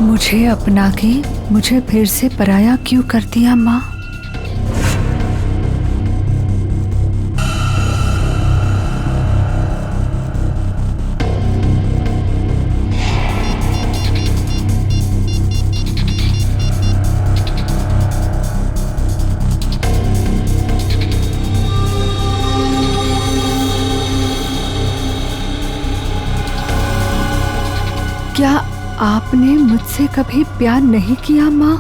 मुझे अपना के मुझे फिर से पराया क्यों कर दिया माँ? क्या आपने मुझसे कभी प्यार नहीं किया माँ?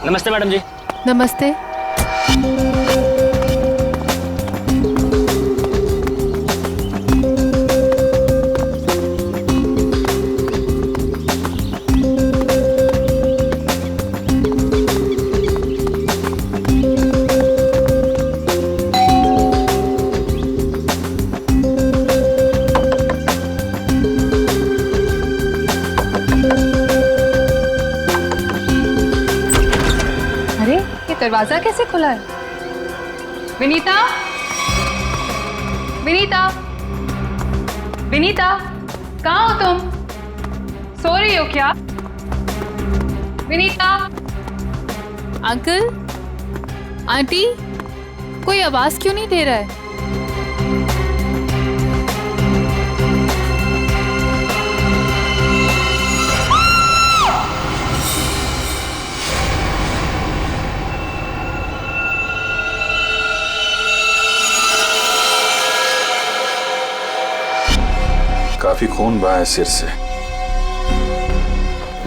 नमस्ते मैडम जी। नमस्ते। दरवाजा कैसे खुला है? विनीता, विनीता, विनीता, कहाँ हो तुम? सो रही हो क्या? विनीता। अंकल, आंटी, कोई आवाज क्यों नहीं दे रहा है? काफी खून बहा है सिर से।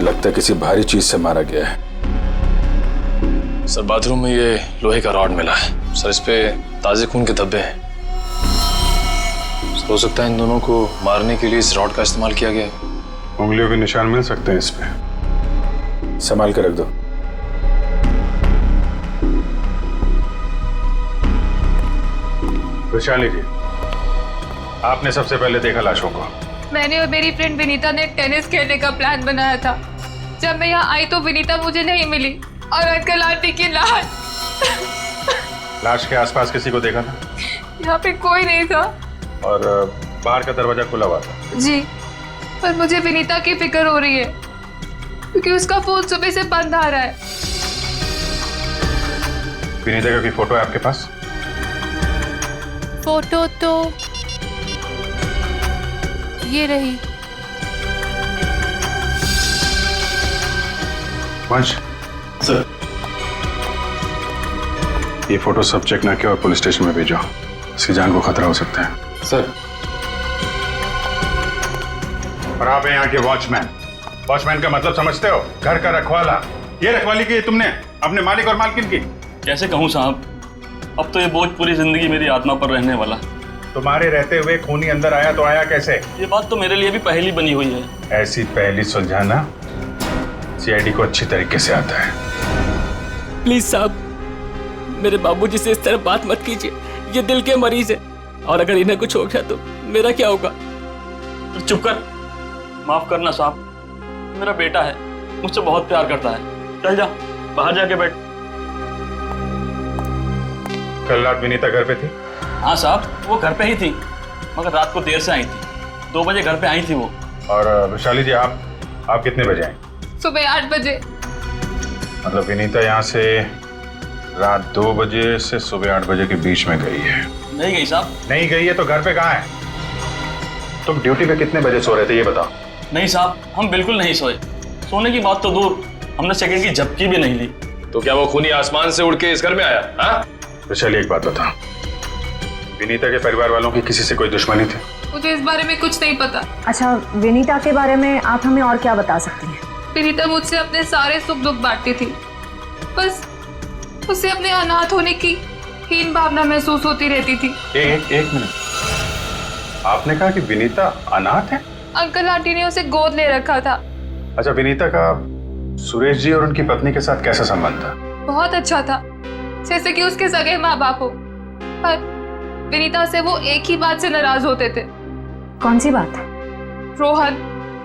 लगता है किसी भारी चीज से मारा गया है। सर बाथरूम में ये लोहे का रॉड मिला है सर, इस पे ताजे खून के धब्बे हैं। हो सकता है इन दोनों को मारने के लिए इस रॉड का इस्तेमाल किया गया है। उंगलियों के निशान मिल सकते हैं इस पे। संभाल के रख दो। वैशाली जी, आपने सबसे पहले देखा लाशों को? मैंने और मेरी फ्रेंड विनीता ने टेनिस खेलने का प्लान बनाया था। जब मैं यहाँ आई तो विनीता मुझे नहीं मिली और अंकल आंटी की लाश। लाश के आसपास किसी को देखा था? यहाँ पे कोई नहीं था। और बाहर का दरवाजा खुला हुआ था? जी, पर मुझे विनीता की फिक्र हो रही है क्योंकि उसका फोन सुबह से बंद आ रहा है। विनीता का कोई फोटो है आपके पास? फोटो तो ये रही। वंश सर, ये फोटो सब चेक ना किया और पुलिस स्टेशन में भेजो। इसकी जान को खतरा हो सकता है। सर। और आप यहाँ के वॉचमैन। वॉचमैन का मतलब समझते हो? घर का रखवाला। ये रखवाली की तुमने अपने मालिक और मालकिन की? कैसे कहूँ साहब, अब तो ये बोझ पूरी जिंदगी मेरी आत्मा पर रहने वाला। तुम्हारे रहते हुए खूनी अंदर आया तो आया कैसे? ये बात तो मेरे लिए भी पहेली बनी हुई है। ऐसी पहेली सुलझाना सीआईडी को अच्छी तरीके से आता है। प्लीज साहब, मेरे बाबूजी से इस तरह बात मत कीजिए। ये दिल के मरीज है और अगर इन्हें कुछ हो गया तो मेरा क्या होगा? चुप कर, माफ करना साहब, मेरा बेटा है, मुझसे बहुत प्यार करता है। चल जा, बाहर जाके बैठ। कल रात विनीता घर पे थी? हाँ साहब, वो घर पे ही थी, मगर रात को देर से आई थी। 2 बजे घर पे आई थी वो। और वैशाली जी, आप कितने बजे आए? सुबह 8 बजे। मतलब विनीता यहाँ से रात 2 बजे से सुबह 8 बजे के बीच में गई है? नहीं गई साहब। नहीं गई है तो घर पे कहाँ है? तुम ड्यूटी पे कितने बजे सो रहे थे ये बताओ। नहीं साहब, हम बिल्कुल नहीं सोए। सोने की बात तो दूर, हमने सेकंड की झपकी भी नहीं ली। तो क्या वो खूनी आसमान से उड़ के इस घर में आया? हाँ? वैशाली, एक बात बता, विनीता के परिवार वालों की किसी से कोई दुश्मनी थी? मुझे इस बारे में कुछ नहीं पता। अच्छा, विनीता के बारे में आप हमें और क्या बता सकती हैं? विनीता मुझसे अपने सारे सुख दुख बांटती थी, बस उसे अपने अनाथ होने की हीन भावना महसूस होती रहती थी। एक मिनट, आपने कहा कि विनीता अनाथ है? अंकल आंटी ने उसे गोद ले रखा था। अच्छा, विनीता का सुरेश जी और उनकी पत्नी के साथ कैसा संबंध था? बहुत अच्छा था, जैसे कि उसके सगे माँ बाप हो। पर विनीता से वो एक ही बात से नाराज होते थे। कौन सी बात? रोहन।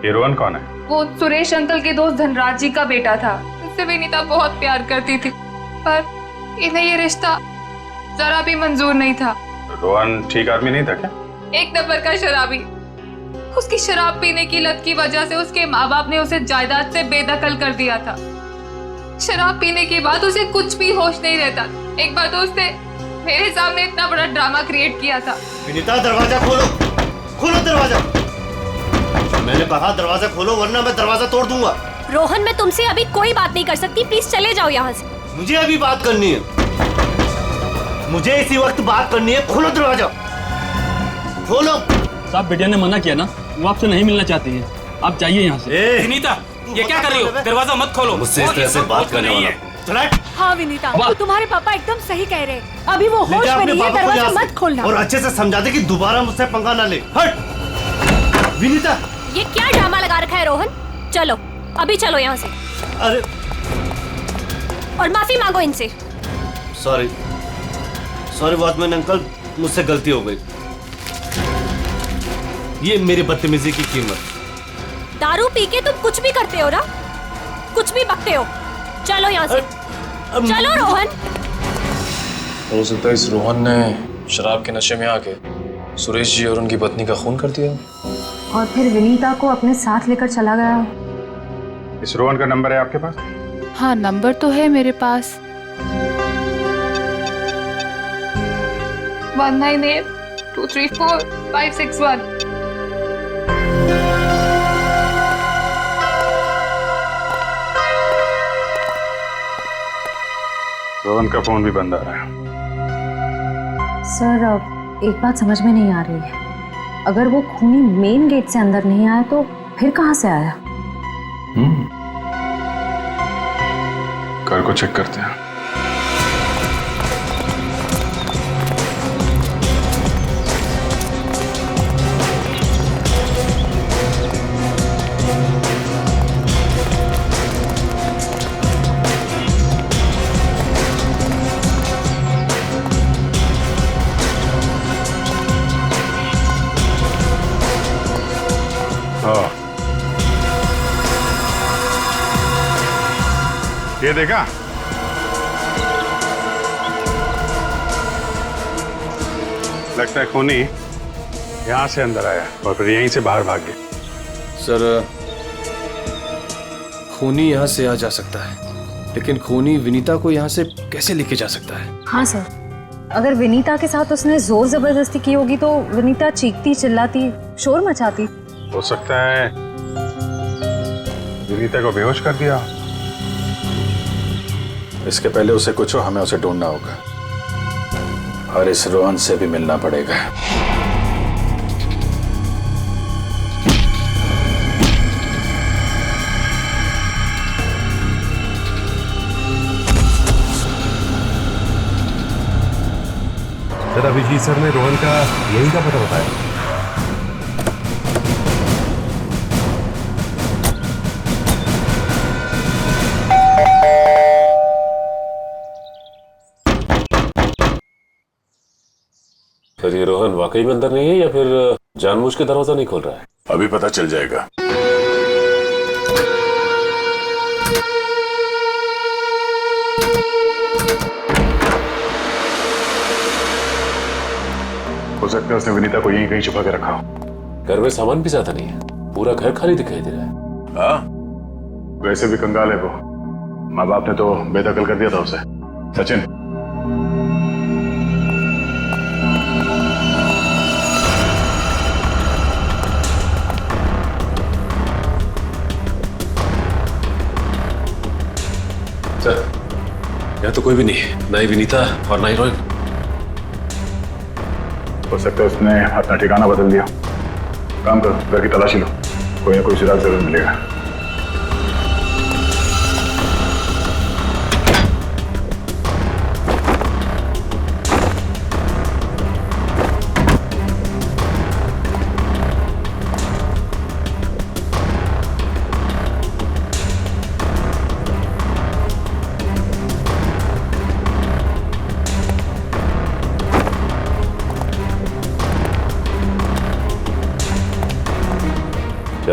ये रोहन कौन है? वो सुरेश अंकल के दोस्त धनराज जी का बेटा था। उससे विनीता बहुत प्यार करती थी, पर इन्हें ये रिश्ता जरा भी मंजूर नहीं था। रोहन ठीक आदमी नहीं था क्या? एक नंबर का शराबी। उसकी शराब पीने की लत की वजह से उसके माँ बाप ने उसे जायदाद से बेदखल कर दिया था। शराब पीने के बाद उसे कुछ भी होश नहीं रहता। एक बार तो उसने मेरे सामने इतना बड़ा ड्रामा क्रिएट किया था। विनीता दरवाजा खोलो, खोलो दरवाजा। मैंने कहा दरवाजा खोलो वरना मैं दरवाजा तोड़ दूंगा। रोहन, मैं तुमसे अभी कोई बात नहीं कर सकती, प्लीज चले जाओ यहाँ से। मुझे अभी बात करनी है, मुझे इसी वक्त बात करनी है। खोलो दरवाजा, खोलो। साहब बिटिया ने मना किया ना, वो आपसे नहीं मिलना चाहती है, आप जाइए यहाँ से। विनीता, ये क्या कर रही हो? दरवाजा मत खोलो। मुझसे इस तरह से बात करने वाला। हाँ विनीता, तुम्हारे पापा एकदम सही कह रहे हैं। अभी वो होश में नहीं है, दरवाजा मत खोलना। और अच्छे से समझा दे कि दोबारा मुझसे पंगा ना ले। हट विनीता। ये क्या ड्रामा लगा रखा है रोहन? चलो अभी चलो यहाँ से। अरे और माफी मांगो इनसे। सॉरी सॉरी वॉचमैन अंकल, मुझसे गलती हो गई। ये मेरी बदतमीजी की कीमत। दारू पी के तुम कुछ भी करते हो ना, कुछ भी बकते हो। चलो यहाँ से, चलो रोहन। हो सकता है इस रोहन ने शराब के नशे में आके सुरेश जी और उनकी पत्नी का खून कर दिया और फिर विनीता को अपने साथ लेकर चला गया। इस रोहन का नंबर है आपके पास? हाँ, नंबर तो है मेरे पास। 198234-561। रोहन का फोन भी बंद आ रहा है। सर, अब एक बात समझ में नहीं आ रही है। अगर वो खूनी मेन गेट से अंदर नहीं आया तो फिर कहाँ से आया? घर को चेक करते हैं। ये देखा? लगता है खूनी यहां से अंदर आया और फिर यहीं से बाहर भाग गया। सर, खूनी यहाँ से आ जा सकता है, लेकिन खूनी विनीता को यहाँ से कैसे लेके जा सकता है? हाँ सर, अगर विनीता के साथ उसने जोर जबरदस्ती की होगी तो विनीता चीखती चिल्लाती शोर मचाती। हो सकता है विनीता को बेहोश कर दिया। इसके पहले उसे कुछ हो, हमें उसे ढूंढना होगा और इस रोहन से भी मिलना पड़ेगा। सर, अभिजीत सर ने रोहन का यही का पता बताया। सर, ये रोहन वाकई में अंदर नहीं है या फिर जानबूझ के दरवाजा नहीं खोल रहा है? अभी पता चल जाएगा। हो सकता है उसने विनीता को यहीं कहीं छुपा के रखा हो। घर में सामान भी ज्यादा नहीं है, पूरा घर खाली दिखाई दे रहा है। हाँ, वैसे भी कंगाल है वो। माँ बाप ने तो बेदखल कर दिया था उसे। सचिन, सर, यहाँ तो कोई भी नहीं है, ना ही विनीता और ना ही रोहन। हो सकता है उसने अपना ठिकाना बदल दिया। काम करो, घर की तलाशी लो, कोई ना कोई सुराग जरूर मिलेगा।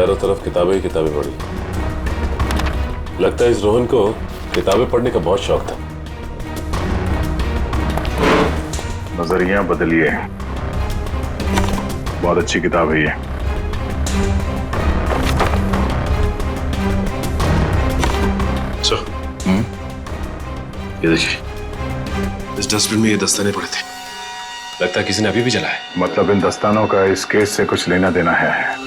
चारों तरफ किताबें ही किताबें पड़ी। लगता है इस रोहन को किताबें पढ़ने का बहुत शौक था। नजरिया बदलिए, बहुत अच्छी किताब है ये। ये देखिए, इस डस्टबिन में ये दस्ताने पड़े थे। लगता है किसी ने अभी भी जलाया। मतलब इन दस्तानों का इस केस से कुछ लेना देना है।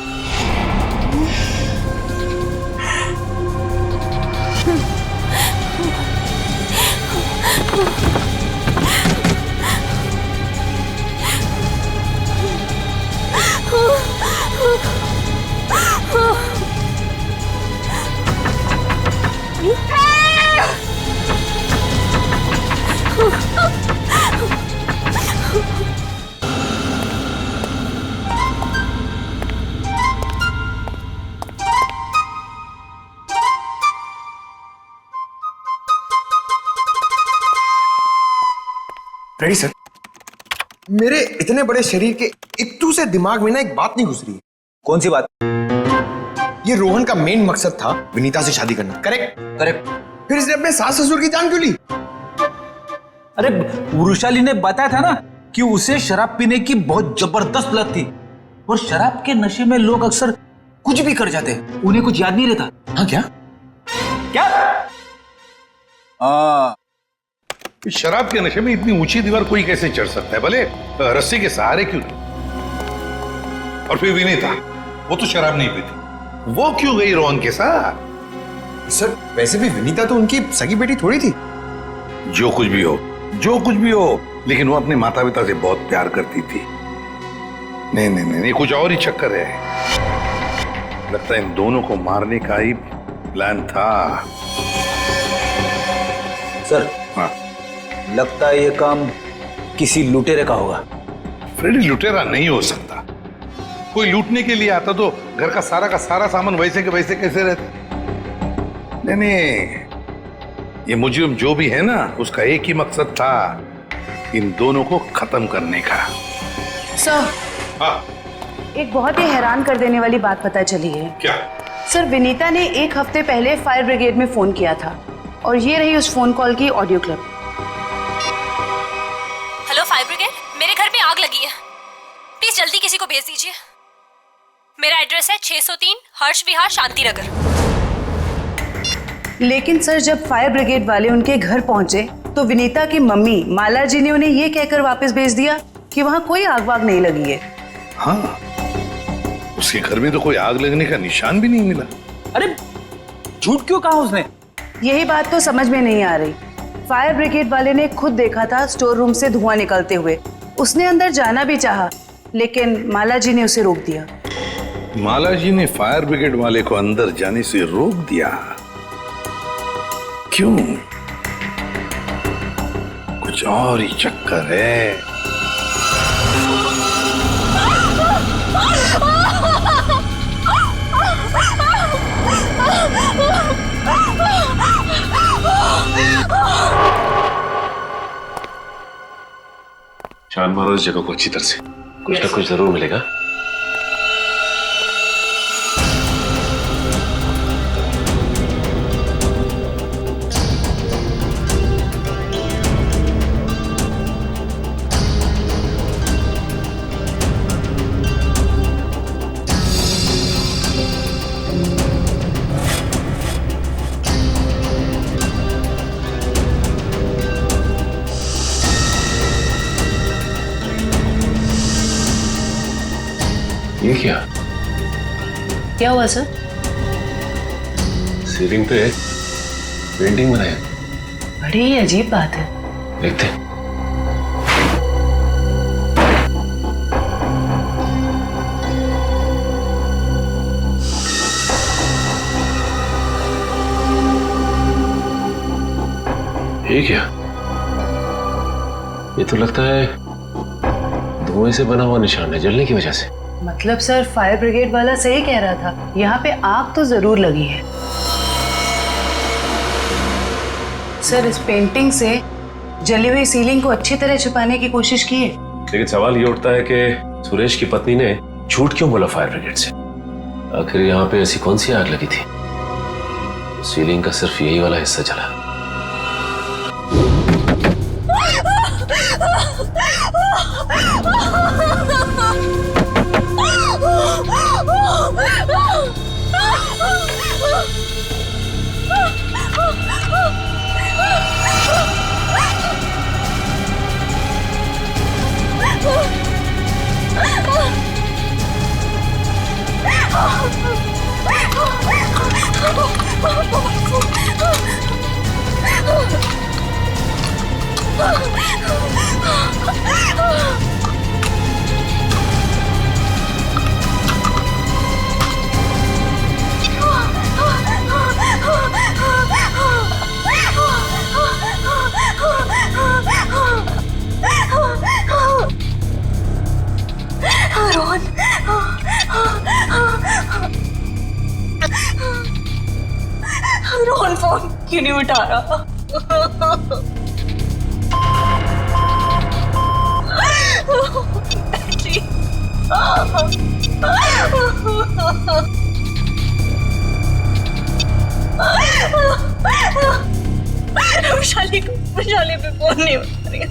Ready sir. मेरे इतने बड़े शरीर के इत्तू से दिमाग में ना एक बात नहीं घुस रही है। कौन सी बात? ये रोहन का मेन मकसद था विनीता से शादी करना, करेक्ट? करेक्ट। फिर इसने अपने सास ससुर की जान क्यों ली? अरे वृषाली ने बताया था ना कि उसे शराब पीने की बहुत जबरदस्त लत थी, और शराब के नशे में लोग अक्सर कुछ भी कर जाते हैं, उन्हें कुछ याद नहीं रहता। हाँ क्या? क्या? शराब के नशे में इतनी ऊंची दीवार कोई कैसे चढ़ सकता है, भले रस्सी के सहारे क्यों नहीं? और फिर विनीता, वो तो शराब नहीं पीती, वो क्यों गई रोहन के साथ? सर वैसे भी विनीता तो उनकी सगी बेटी थोड़ी थी। जो कुछ भी हो, जो कुछ भी हो, लेकिन वो अपने माता पिता से बहुत प्यार करती थी। नहीं नहीं नहीं, कुछ और ही चक्कर है। लगता है इन दोनों को मारने का ही प्लान था। सर, हाँ, लगता है ये काम किसी लुटेरे का होगा। फ्रेडी लुटेरा नहीं हो सकता। कोई लूटने के लिए आता तो घर का सारा सामान वैसे के वैसे कैसे रहता? नहीं नहीं, ये मुजरिम जो भी है ना, उसका एक ही मकसद था, इन दोनों को खत्म करने का। सर, हाँ, एक बहुत ही हैरान कर देने वाली बात पता चली है। क्या? सर विनीता ने 1 हफ्ते पहले फायर ब्रिगेड में फोन किया था, और ये रही उस फोन कॉल की audio clip. Hello fire brigade, मेरे घर में आग लगी है, प्लीज जल्दी किसी को भेज दीजिए। मेरा एड्रेस है 603 हर्ष विहार शांति नगर। लेकिन सर जब फायर ब्रिगेड वाले उनके घर पहुंचे तो विनीता की मम्मी माला जी ने उन्हें ये कहकर वापस भेज दिया कि वहां कोई आग वाग नहीं लगी है। हाँ, उसके घर में तो कोई आग लगने का निशान भी नहीं मिला। अरे झूठ क्यों कहा उसने? यही बात तो समझ में नहीं आ रही। फायर ब्रिगेड वाले ने खुद देखा था स्टोर रूम से धुआं निकलते हुए, उसने अंदर जाना भी चाहा, लेकिन माला जी ने उसे रोक दिया। माला जी ने फायर ब्रिगेड वाले को अंदर जाने से रोक दिया? क्यों? कुछ और ही चक्कर है। छान मारो इस जगह को अच्छी तरह से, कुछ ना कुछ जरूर मिलेगा। ये क्या हुआ सर? सीलिंग पे पेंटिंग बनाया। बड़ी ही अजीब बात है। देखते हैं। ये क्या? ये तो लगता है धुएं से बना हुआ निशान है, जलने की वजह से। मतलब सर फायर ब्रिगेड वाला सही कह रहा था, यहाँ पे आग तो जरूर लगी है। सर इस पेंटिंग से जली हुई सीलिंग को अच्छी तरह छुपाने की कोशिश की है। लेकिन सवाल ये उठता है कि सुरेश की पत्नी ने झूठ क्यों बोला फायर ब्रिगेड से? आखिर यहाँ पे ऐसी कौन सी आग लगी थी? सीलिंग का सिर्फ यही वाला हिस्सा जला। रोहन फोन क्यों नहीं उठा रहा? वैशाली पे फोन नहीं उठा रही।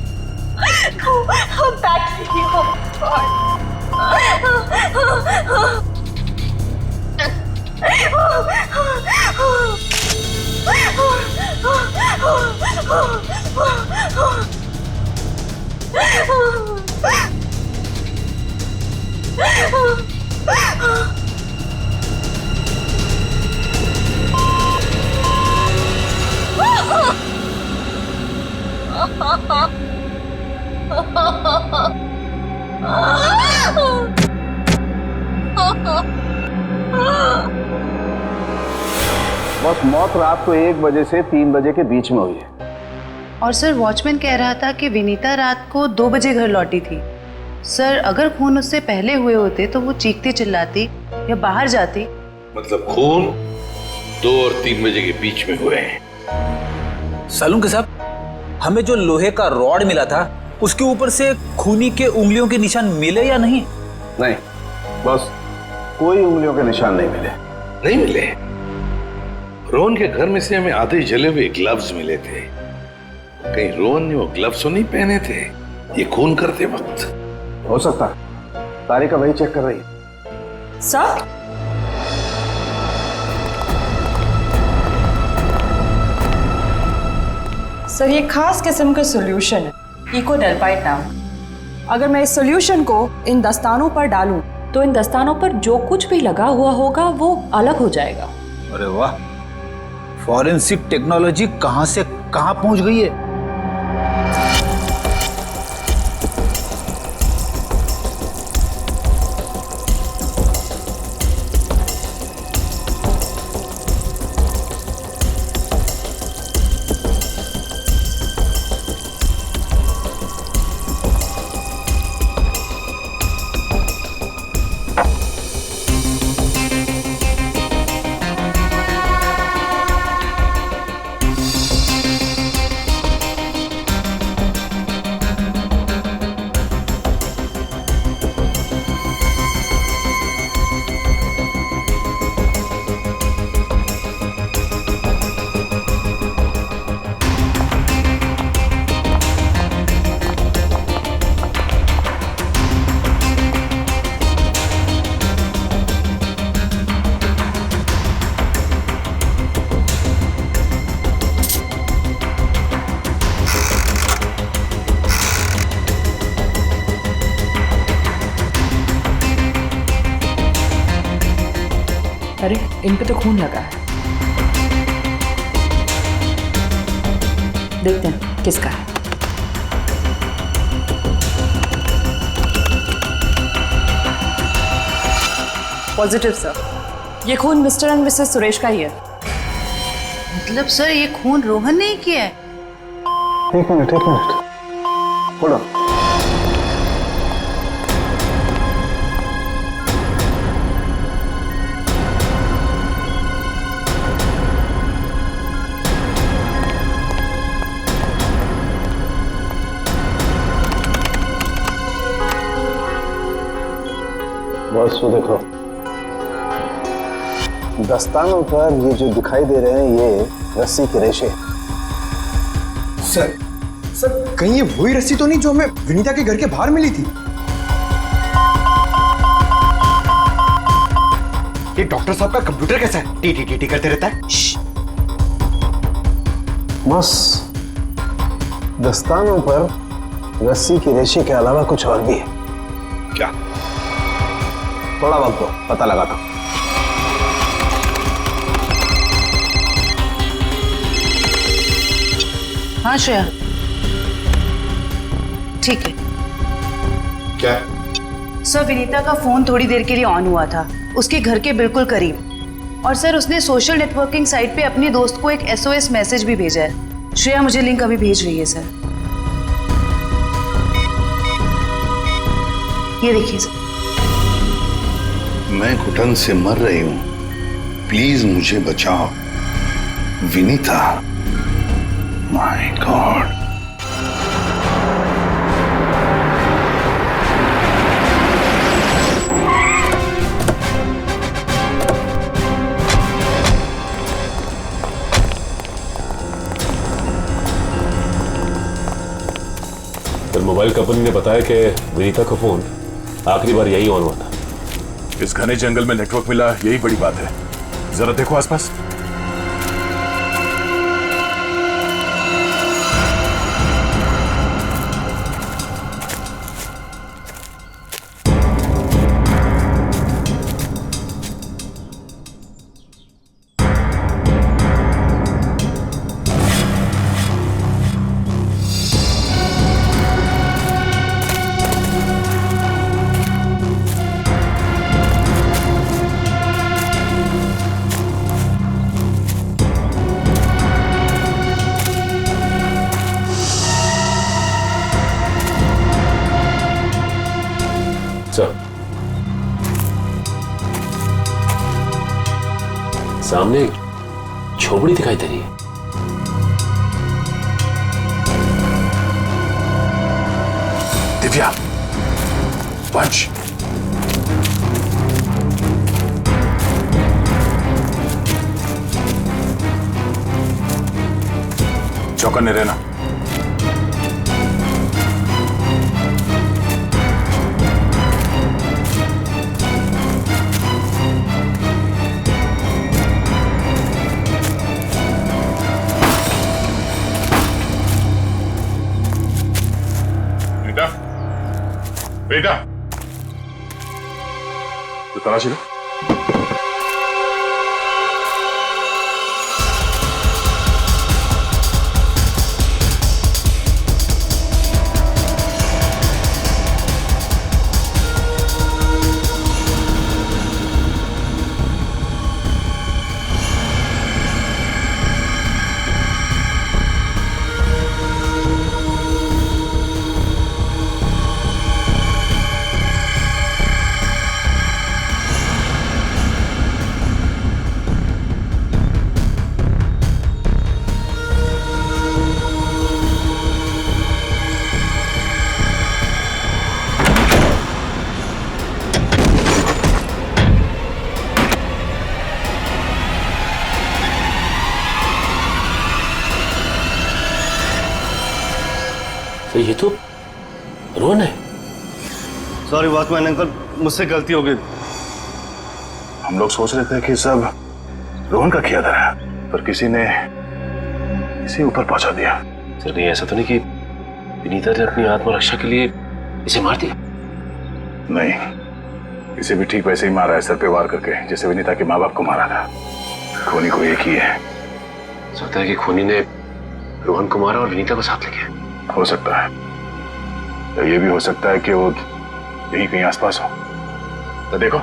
बस मौत रात को 1 बजे से 3 बजे के बीच में हुई है। और सर वॉचमैन कह रहा था कि विनीता रात को 2 बजे घर लौटी थी। सर अगर खून उससे पहले हुए होते तो वो चीखती चिल्लाती या बाहर जाती। मतलब खून 2 और 3 बजे के बीच में हुए हैं। सालून के साहब, हमें जो लोहे का रॉड मिला था उसके ऊपर से खूनी के उंगलियों के निशान मिले या नहीं? नहीं, बस कोई उंगलियों के निशान नहीं मिले। नहीं मिले? रोहन के घर में से हमें आधे जले हुए ग्लव्स मिले थे। कहीं रोहन ने वो ग्लव्स तो नहीं पहने थे ये खून करते वक्त? हो सकता है, तारिका वही चेक कर रही है। सर सर ये खास किस्म का सॉल्यूशन है, इको डेल्पाइट नाम। अगर मैं इस सॉल्यूशन को इन दस्तानों पर डालूं तो इन दस्तानों पर जो कुछ भी लगा हुआ होगा वो अलग हो जाएगा। अरे वाह, फॉरेंसिक टेक्नोलॉजी कहां से कहां पहुंच गई है। अरे इन पे तो खून लगा है, देखते हैं किसका है। पॉजिटिव सर, ये खून मिस्टर एंड मिसेस सुरेश का ही है। मतलब सर ये खून रोहन ने ही किया है? एक मिनट होल्ड ऑन। बस वो देखो, दस्तानों पर ये जो दिखाई दे रहे हैं ये रस्सी के रेशे। सर कहीं ये वही रस्सी तो नहीं जो हमें विनीता के घर के बाहर मिली थी? ये डॉक्टर साहब का कंप्यूटर कैसा है? टी करते रहता है। बस दस्तानों पर रस्सी के रेशे के अलावा कुछ और भी है। क्या? थोड़ा वक्त दो, पता लगाता हूं। हाँ श्रेया, ठीक है। क्या? सर विनीता का फोन थोड़ी देर के लिए ऑन हुआ था, उसके घर के बिल्कुल करीब। और सर उसने सोशल नेटवर्किंग साइट पे अपने दोस्त को एक SOS मैसेज भी भेजा है। श्रेया मुझे लिंक अभी भेज रही है सर। ये देखिए सर। मैं घुटन से मर रही हूं, प्लीज मुझे बचाओ। Vinita, my God. फिर मोबाइल कंपनी ने बताया कि विनीता का फोन आखिरी बार यही ऑन हुआ था। इस घने जंगल में नेटवर्क मिला, यही बड़ी बात है। जरा देखो आसपास। सामने झोपड़ी दिखाई दे रही है। दिव्या, पंच। चौकन्ने रहना। बेटा, तो तलाशी लो। तो ये तो रोहन है। सॉरी वॉचमैन अंकल, मुझसे गलती हो गई। हम लोग सोच रहे थे कि सब रोहन का किया था, पर किसी ने इसे ऊपर पहुंचा दिया। सर कहीं ऐसा तो नहीं कि विनीता ने अपनी आत्मरक्षा के लिए इसे मार दिया? नहीं, इसे भी ठीक वैसे ही मारा है, सर पे वार करके, जैसे विनीता के माँ बाप को मारा था। खूनी को एक ही है। सोचता है कि खूनी ने रोहन को मारा और विनीता को साथ ले गया। हो सकता है, या ये भी हो सकता है कि वो यही कहीं आसपास हो। तो देखो,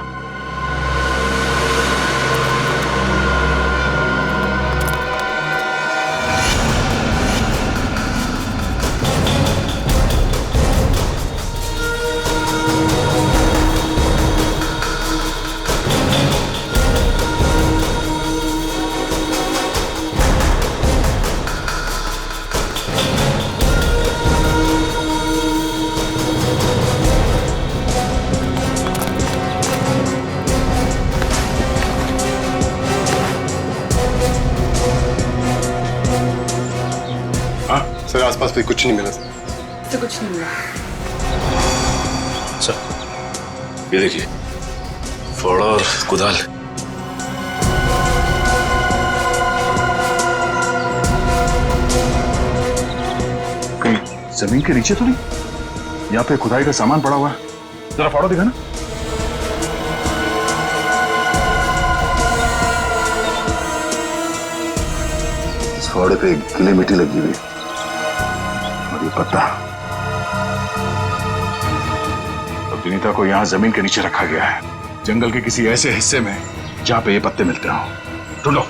सर आसपास भी कुछ नहीं मिला सर। तो कुछ नहीं मिला। सर ये देखिए, फावड़ा और कुदाल। कहीं जमीन के नीचे तो नहीं? यहाँ पे खुदाई का सामान पड़ा हुआ है, जरा फावड़ा दिखा ना। इस फावड़े पे गीली मिट्टी लगी हुई और ये पत्ता। अब विनीता को यहाँ जमीन के नीचे रखा गया है, जंगल के किसी ऐसे हिस्से में जहां पे ये पत्ते मिलते हो। ढूंढो,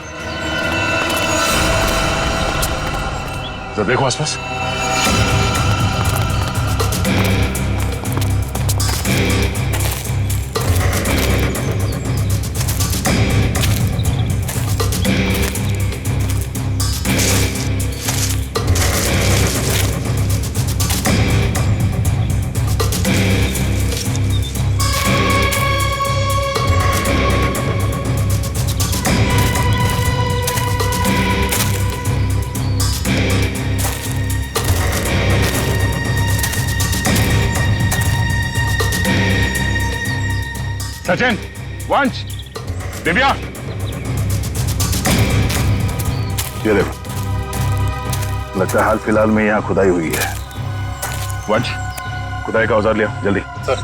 जरा देखो आसपास। सचिन, वंश, दिव्या, ये देखो, लगता है हाल फिलहाल में यहाँ खुदाई हुई है। वंश, खुदाई का औजार लिया जल्दी। सर।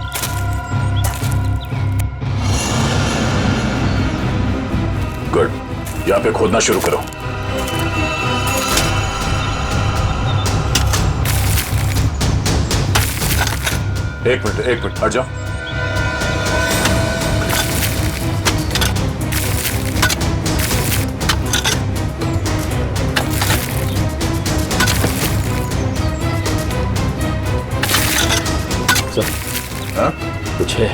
गुड, यहाँ पे खोदना शुरू करो। एक मिनट हट जाओ। हाँ? कुछ है।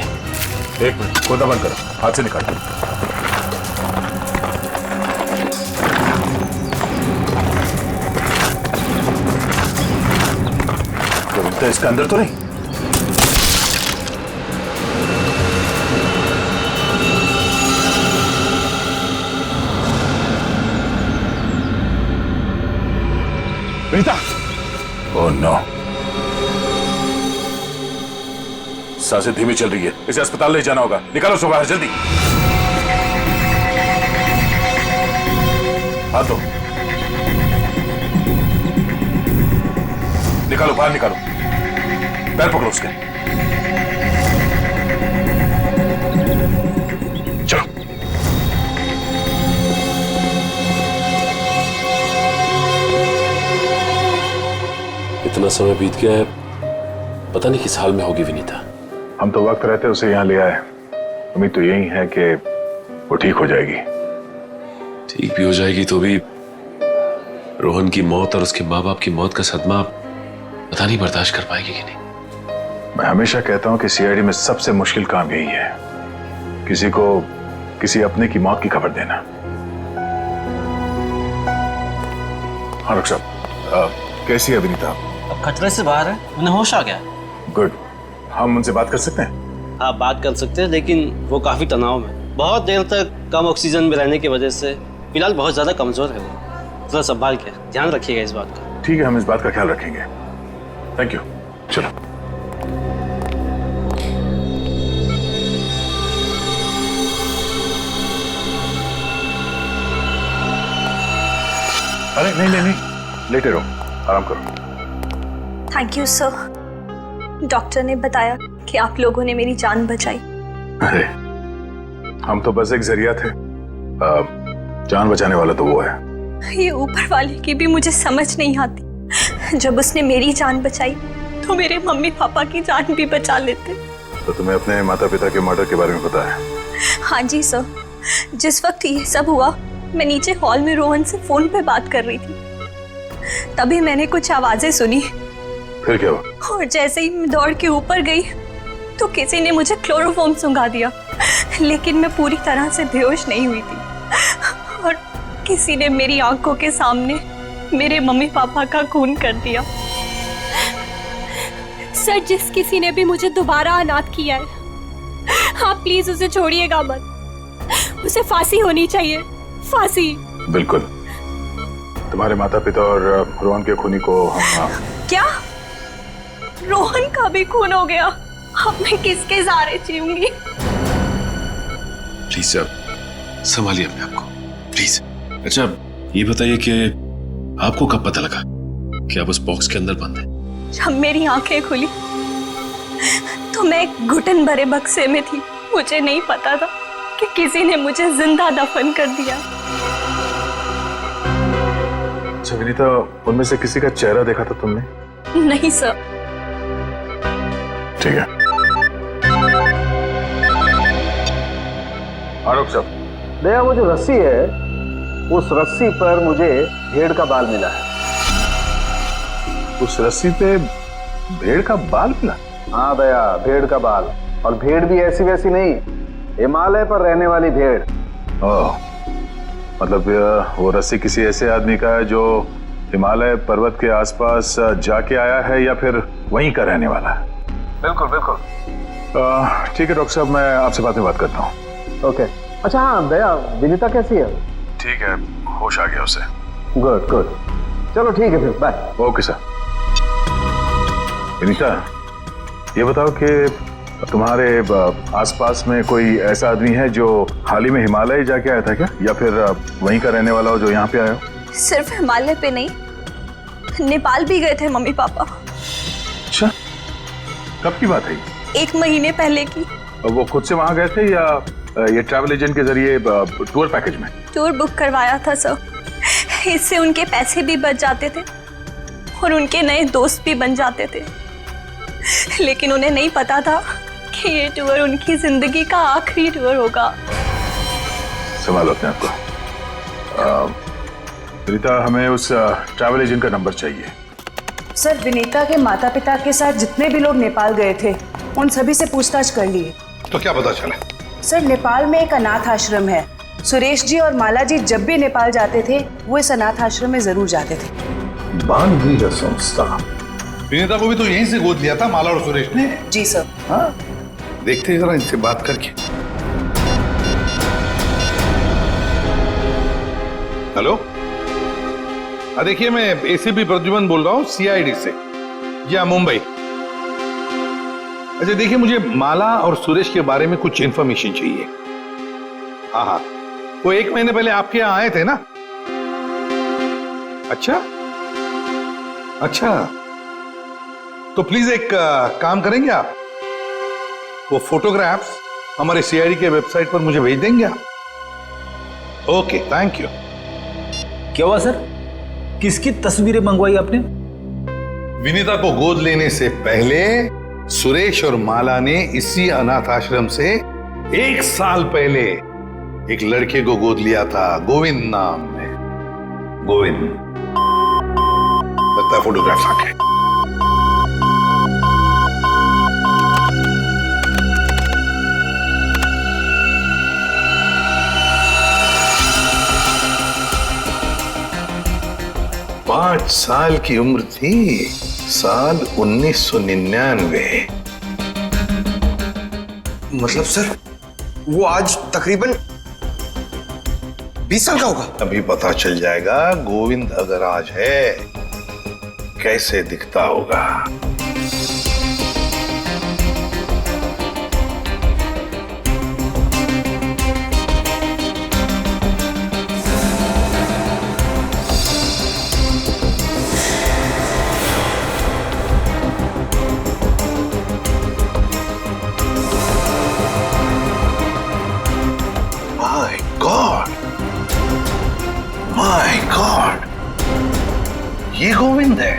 एक मिनट, खोदा बंद करो, हाथ से निकालो। तो इसके अंदर तो नहीं? विनीता! ओह नो, सांसें धीमी चल रही है, इसे अस्पताल ले जाना होगा। निकालो उसको बाहर जल्दी। हाथ दो, निकालो बाहर, निकालो। पैर पकड़ो उसके। चलो। इतना समय बीत गया है, पता नहीं किस हाल में होगी विनीता। हम तो वक्त रहते उसे यहाँ ले आए, उम्मीद तो यही है कि वो ठीक हो जाएगी। ठीक भी हो जाएगी तो भी रोहन की मौत और उसके माँ बाप की मौत का सदमा पता नहीं बर्दाश्त कर पाएगी कि नहीं। मैं हमेशा कहता हूँ कि सीआईडी में सबसे मुश्किल काम यही है, किसी को किसी अपने की मौत की खबर देना। हाँ डॉक्टर साहब, कैसी है विनीता? अब खतरे से बाहर है, उन्हें होश आ गया। गुड, हम उनसे बात कर सकते हैं? हाँ बात कर सकते हैं, लेकिन वो काफी तनाव में, बहुत देर तक कम ऑक्सीजन में रहने की वजह से फिलहाल बहुत ज्यादा कमजोर है वो। थोड़ा संभाल के ध्यान रखिएगा इस बात का। ठीक है, हम इस बात का ख्याल रखेंगे। Thank you. चलो। अरे नहीं, लेटे रहो, आराम करो। Thank you sir. डॉक्टर ने बताया कि आप लोगों ने मेरी जान बचाई। अरे हम तो बस एक जरिया थे, जान बचाने वाला तो वो है। ये ऊपर वाले की भी मुझे समझ नहीं आती। जब उसने मेरी जान बचाई तो मेरे मम्मी पापा की जान भी बचा लेते। तो तुम्हें अपने माता पिता के मर्डर के बारे में पता है? हाँ जी सर, जिस वक्त ये सब हुआ मैं नीचे हॉल में रोहन से फोन पे बात कर रही थी, तभी मैंने कुछ आवाजें सुनी। फिर क्या हुआ? और जैसे ही मैं दौड़ के ऊपर गई तो किसी ने मुझे क्लोरोफॉर्म सुंघा दिया, लेकिन मैं पूरी तरह से बेहोश नहीं हुई थी। और किसी ने मेरी आंखों के सामने मेरे मम्मी पापा का खून कर दिया। सर, जिस किसी ने भी मुझे दोबारा अनाथ किया है, आप प्लीज उसे छोड़िएगा मत। उसे फांसी होनी चाहिए, फांसी। बिल्कुल, तुम्हारे माता पिता और रोहन के खूनी को हम क्या रोहन का भी खून हो गया? अब मैं किसके सहारे जीऊंगी? प्लीज सर, संभालिए अपने आप को, प्लीज। अच्छा ये बताइए कि आपको कब पता लगा कि आप उस बॉक्स के अंदर बंद हैं? जब मेरी आंखें खुली तो मैं एक घुटन भरे बक्से में थी। मुझे नहीं पता था कि किसी ने मुझे जिंदा दफन कर दिया। अच्छा विनीता, उनमें से किसी का चेहरा देखा था तुमने? नहीं सर। ठीक है। आरोप साहब, दया, वो जो रस्सी है उस रस्सी पर मुझे भेड़ का बाल मिला है। उस रस्सी पे भेड़ का बाल मिला? हाँ दया, भेड़ का बाल। और भेड़ भी ऐसी वैसी नहीं, हिमालय पर रहने वाली भेड़। ओह, मतलब वो रस्सी किसी ऐसे आदमी का है जो हिमालय पर्वत के आसपास जाके आया है या फिर वहीं का रहने वाला है? बिल्कुल बिल्कुल। ठीक है डॉक्टर साहब, मैं आपसे बाद में बात करता हूँ। ओके। अच्छा हाँ दया, विनीता कैसी है? ठीक है, होश आ गया उसे। गुड गुड, चलो ठीक है फिर, बाय। Okay sir. विनीता, ये बताओ कि तुम्हारे आसपास में कोई ऐसा आदमी है जो हाल ही में हिमालय जाके आया था क्या, या फिर वहीं का रहने वाला हो जो यहाँ पे आया हो? सिर्फ हिमालय पे नहीं, नेपाल भी गए थे मम्मी पापा। अच्छा, कब की बात है? 1 महीने पहले की। वो खुद से वहां गए थे या ये ट्रैवल एजेंट के जरिए टूर पैकेज में? टूर बुक करवाया था सर। इससे उनके पैसे भी बच जाते थे और उनके नए दोस्त भी बन जाते थे। लेकिन उन्हें नहीं पता था कि ये टूर उनकी जिंदगी का आखिरी टूर होगा। संभालो अपने आप को। विनीता, हमें उस ट्रैवल एजेंट का नंबर चाहिए। सर, विनीता के माता पिता के साथ जितने भी लोग नेपाल गए थे उन सभी से पूछताछ कर लिए। तो क्या पता चला? सर, नेपाल में एक अनाथ आश्रम है। सुरेश जी और माला जी जब भी नेपाल जाते थे वो इस अनाथ आश्रम में जरूर जाते थे। बानवीर संस्था। विनीता को भी तो यहीं से गोद लिया था माला और सुरेश ने। जी सर। हाँ, देखते हैं जरा इनसे बात करके। हेलो, देखिए मैं एसीपी प्रद्युमन बोल रहा हूँ सीआईडी से, या मुंबई। अच्छा देखिए, मुझे माला और सुरेश के बारे में कुछ इंफॉर्मेशन चाहिए। हाँ, वो 1 महीने पहले आपके यहाँ आए थे ना? अच्छा अच्छा, तो प्लीज एक काम करेंगे आप, वो फोटोग्राफ्स हमारे सीआईडी के वेबसाइट पर मुझे भेज देंगे आप? Okay, thank you. क्या हुआ सर? किसकी तस्वीरें मंगवाई आपने? विनीता को गोद लेने से पहले सुरेश और माला ने इसी अनाथ आश्रम से 1 साल पहले एक लड़के को गोद लिया था, गोविंद नाम में। गोविंद, लगता है फोटोग्राफ्स आ गए। पांच साल की उम्र थी, साल 1999। मतलब सर, वो आज तकरीबन 20 साल का होगा। अभी पता चल जाएगा गोविंद अगर आज है कैसे दिखता होगा। माय गॉड, ये गोविंद है।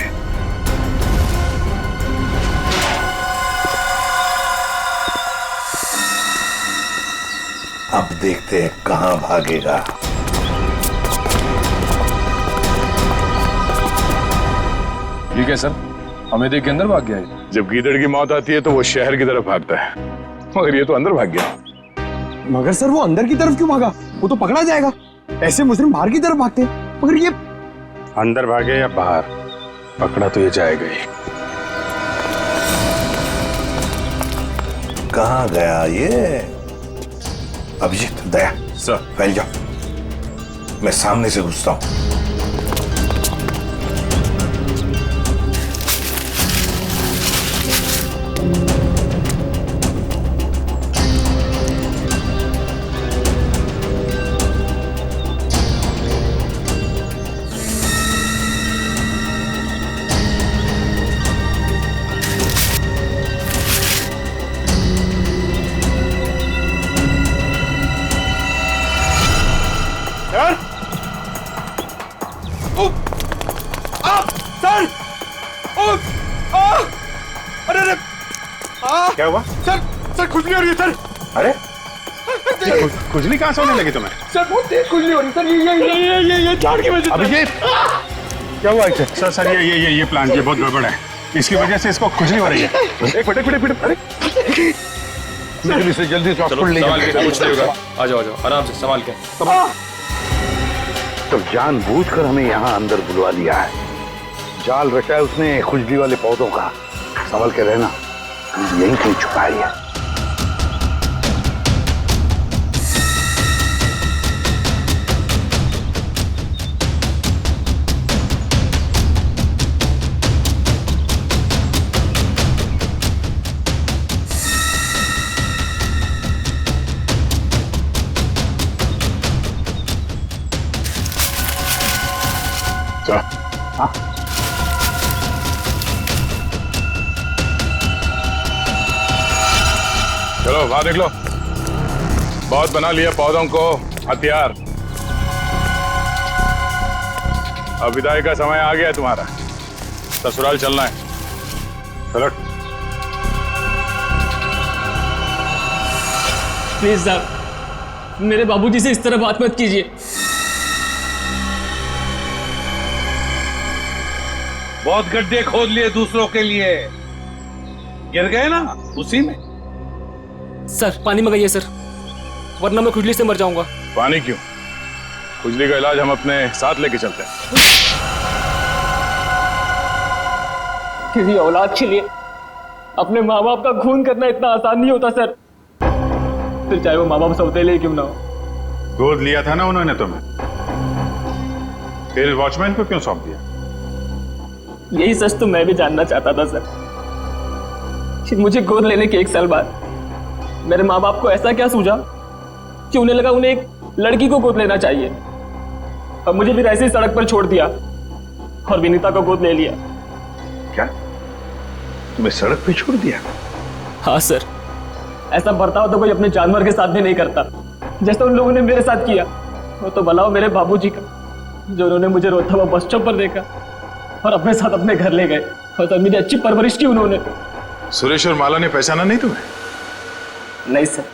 अब देखते हैं कहां भागेगा। ठीक है सर, हमें देख के अंदर भाग गया है। जब गीदड़ की मौत आती है तो वो शहर की तरफ भागता है, मगर ये तो अंदर भाग गया। मगर सर, वो अंदर की तरफ क्यों भागा? वो तो पकड़ा जाएगा। ऐसे मुजरिम बाहर की तरफ भागते हैं, मगर ये अंदर भागे या बाहर, पकड़ा तो ये जाएगा ही। कहां गया ये? अभिजीत, दया, सर फैल जाओ, मैं सामने से घुसता हूं। सर! अरे अरे! क्या हुआ? सर खुजली हो रही है सर। अरे खुजली कहाँ से होने लगी तुम्हें? सर बहुत तेज खुजली हो रही है सर। ये झाड़ की वजह से। अभिजीत क्या हुआ इसे? सर सर ये प्लांट ये बहुत गड़बड़ है, इसकी वजह से इसको खुजली हो रही है। एक मिनट अरे जल्दी से हॉस्पिटल ले संभाल के, कुछ नहीं होगा। आ जाओ आराम से संभाल के। तो जानबूझकर हमें यहाँ अंदर बुलवा लिया है, जाल रचा है उसने खुजली वाले पौधों का। संभल के रहना, यहीं कहीं छुपाई है। हाँ? चलो बाहर निकलो, बहुत बना लिया पौधों को हथियार। अब विदाई का समय आ गया तुम्हारा, ससुराल चलना है। चलो प्लीज साहब, मेरे बाबूजी से इस तरह बात मत कीजिए। बहुत गड्ढे खोद लिए दूसरों के लिए, गिर गए ना उसी में। सर पानी मंगाइए सर, वरना मैं खुजली से मर जाऊंगा। पानी क्यों? खुजली का इलाज हम अपने साथ लेके चलते हैं। किसी औलाद के लिए अपने माँ बाप का खून करना इतना आसान नहीं होता सर, फिर चाहे वो माँ बाप सौतेले क्यों ना हो। गोद लिया था ना उन्होंने तुम्हें, फिर वॉचमैन को क्यों सौंप दिया? यही सच तो मैं भी जानना चाहता था सर, कि मुझे गोद लेने के 1 साल बाद मेरे माँ बाप को ऐसा क्या सूझा कि उन्हें लगा उन्हें एक लड़की को गोद लेना चाहिए, और मुझे फिर ऐसे ही सड़क पर छोड़ दिया और विनीता को गोद ले लिया। क्या तुम्हें सड़क पे छोड़ दिया? हाँ सर, ऐसा बर्ताव तो कोई अपने जानवर के साथ भी नहीं करता, जैसा उन लोगों ने मेरे साथ किया। वो तो भला हो मेरे बाबूजी का, जो उन्होंने मुझे रोता हुआ बस स्टॉप पर देखा और अपने साथ अपने घर ले गए, और तब मेरी अच्छी परवरिश की उन्होंने। सुरेश और माला ने पहचाना नहीं तुम्हें? नहीं सर,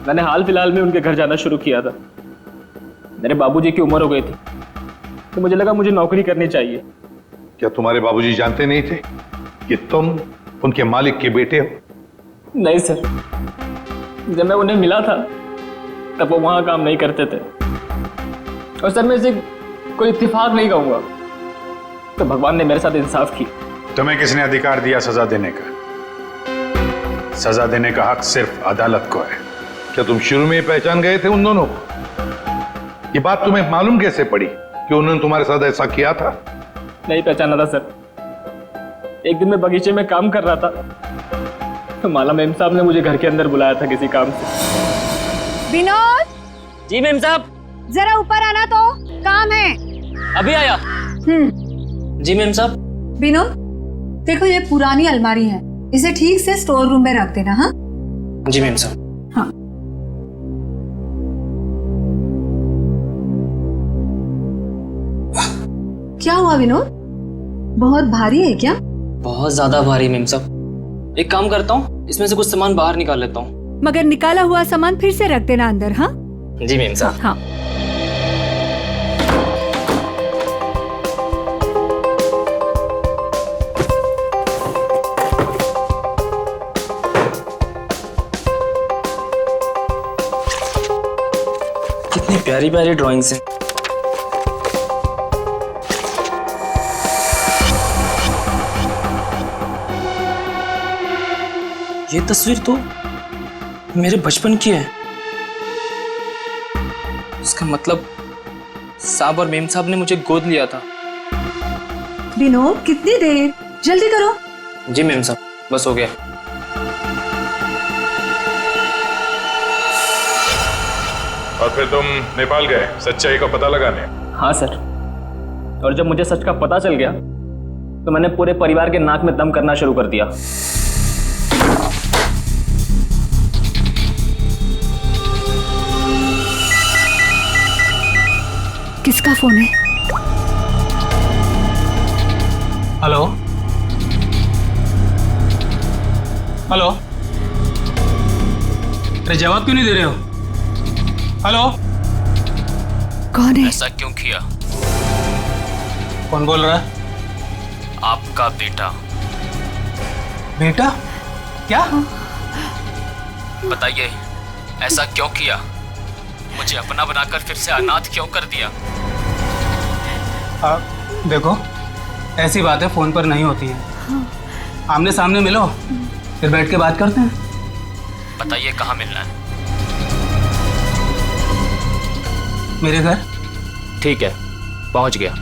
मैंने हाल फिलहाल में उनके घर जाना शुरू किया था। मेरे बाबूजी की उम्र हो गई थी, तो मुझे लगा मुझे नौकरी करनी चाहिए। क्या तुम्हारे बाबूजी जानते नहीं थे कि तुम उनके मालिक के बेटे हो? नहीं सर, जब मैं उन्हें मिला था तब वो वहां काम नहीं करते थे। और सर मैं इसे कोई इत्तेफाक नहीं कहूंगा, तो भगवान ने मेरे साथ इंसाफ की। तुम्हें किसने अधिकार दिया सजा देने का? सजा देने का हक सिर्फ अदालत को है। क्या तुम शुरू में ही पहचान गए थे उन दोनों को? ये बात तुम्हें मालूम कैसे पड़ी कि उन्होंने तुम्हारे साथ ऐसा किया था? नहीं पहचाना था सर। एक दिन मैं बगीचे में काम कर रहा था, तो माला मेम साहब ने मुझे घर के अंदर बुलाया था किसी काम से। विनोद! जी मेम साहब। जरा ऊपर आना, तो काम है। अभी आया। जी मेम साहब। विनोद, देखो ये पुरानी अलमारी है, इसे ठीक से स्टोर रूम में रख देना। हाँ जी मेम साहब। हाँ। क्या हुआ विनोद, बहुत भारी है क्या? बहुत ज्यादा भारी मेम साहब। एक काम करता हूँ, इसमें से कुछ सामान बाहर निकाल लेता हूँ। मगर निकाला हुआ सामान फिर से रख देना अंदर। हाँ जी मेम साहब। हाँ। कितनी प्यारी प्यारी ड्राइंग्स हैं। ये तस्वीर तो मेरे बचपन की है। इसका मतलब साहब और मेम साहब ने मुझे गोद लिया था। विनोद कितनी देर, जल्दी करो। जी मेम साहब, बस हो गया। और फिर तुम नेपाल गए सच्चाई का पता लगाने? हाँ सर, और जब मुझे सच का पता चल गया तो मैंने पूरे परिवार के नाक में दम करना शुरू कर दिया। किसका फोन है? हेलो, अरे जवाब क्यों नहीं दे रहे हो? हेलो, कौन है? ऐसा क्यों किया? कौन बोल रहा है? आपका बेटा। बेटा? क्या? बताइए, ऐसा क्यों किया? मुझे अपना बनाकर फिर से अनाथ क्यों कर दिया? देखो, ऐसी बातें फोन पर नहीं होती हैं। आमने सामने मिलो, फिर बैठ के बात करते हैं। बताइए कहाँ मिलना है? मेरे घर। ठीक है, पहुंच गया।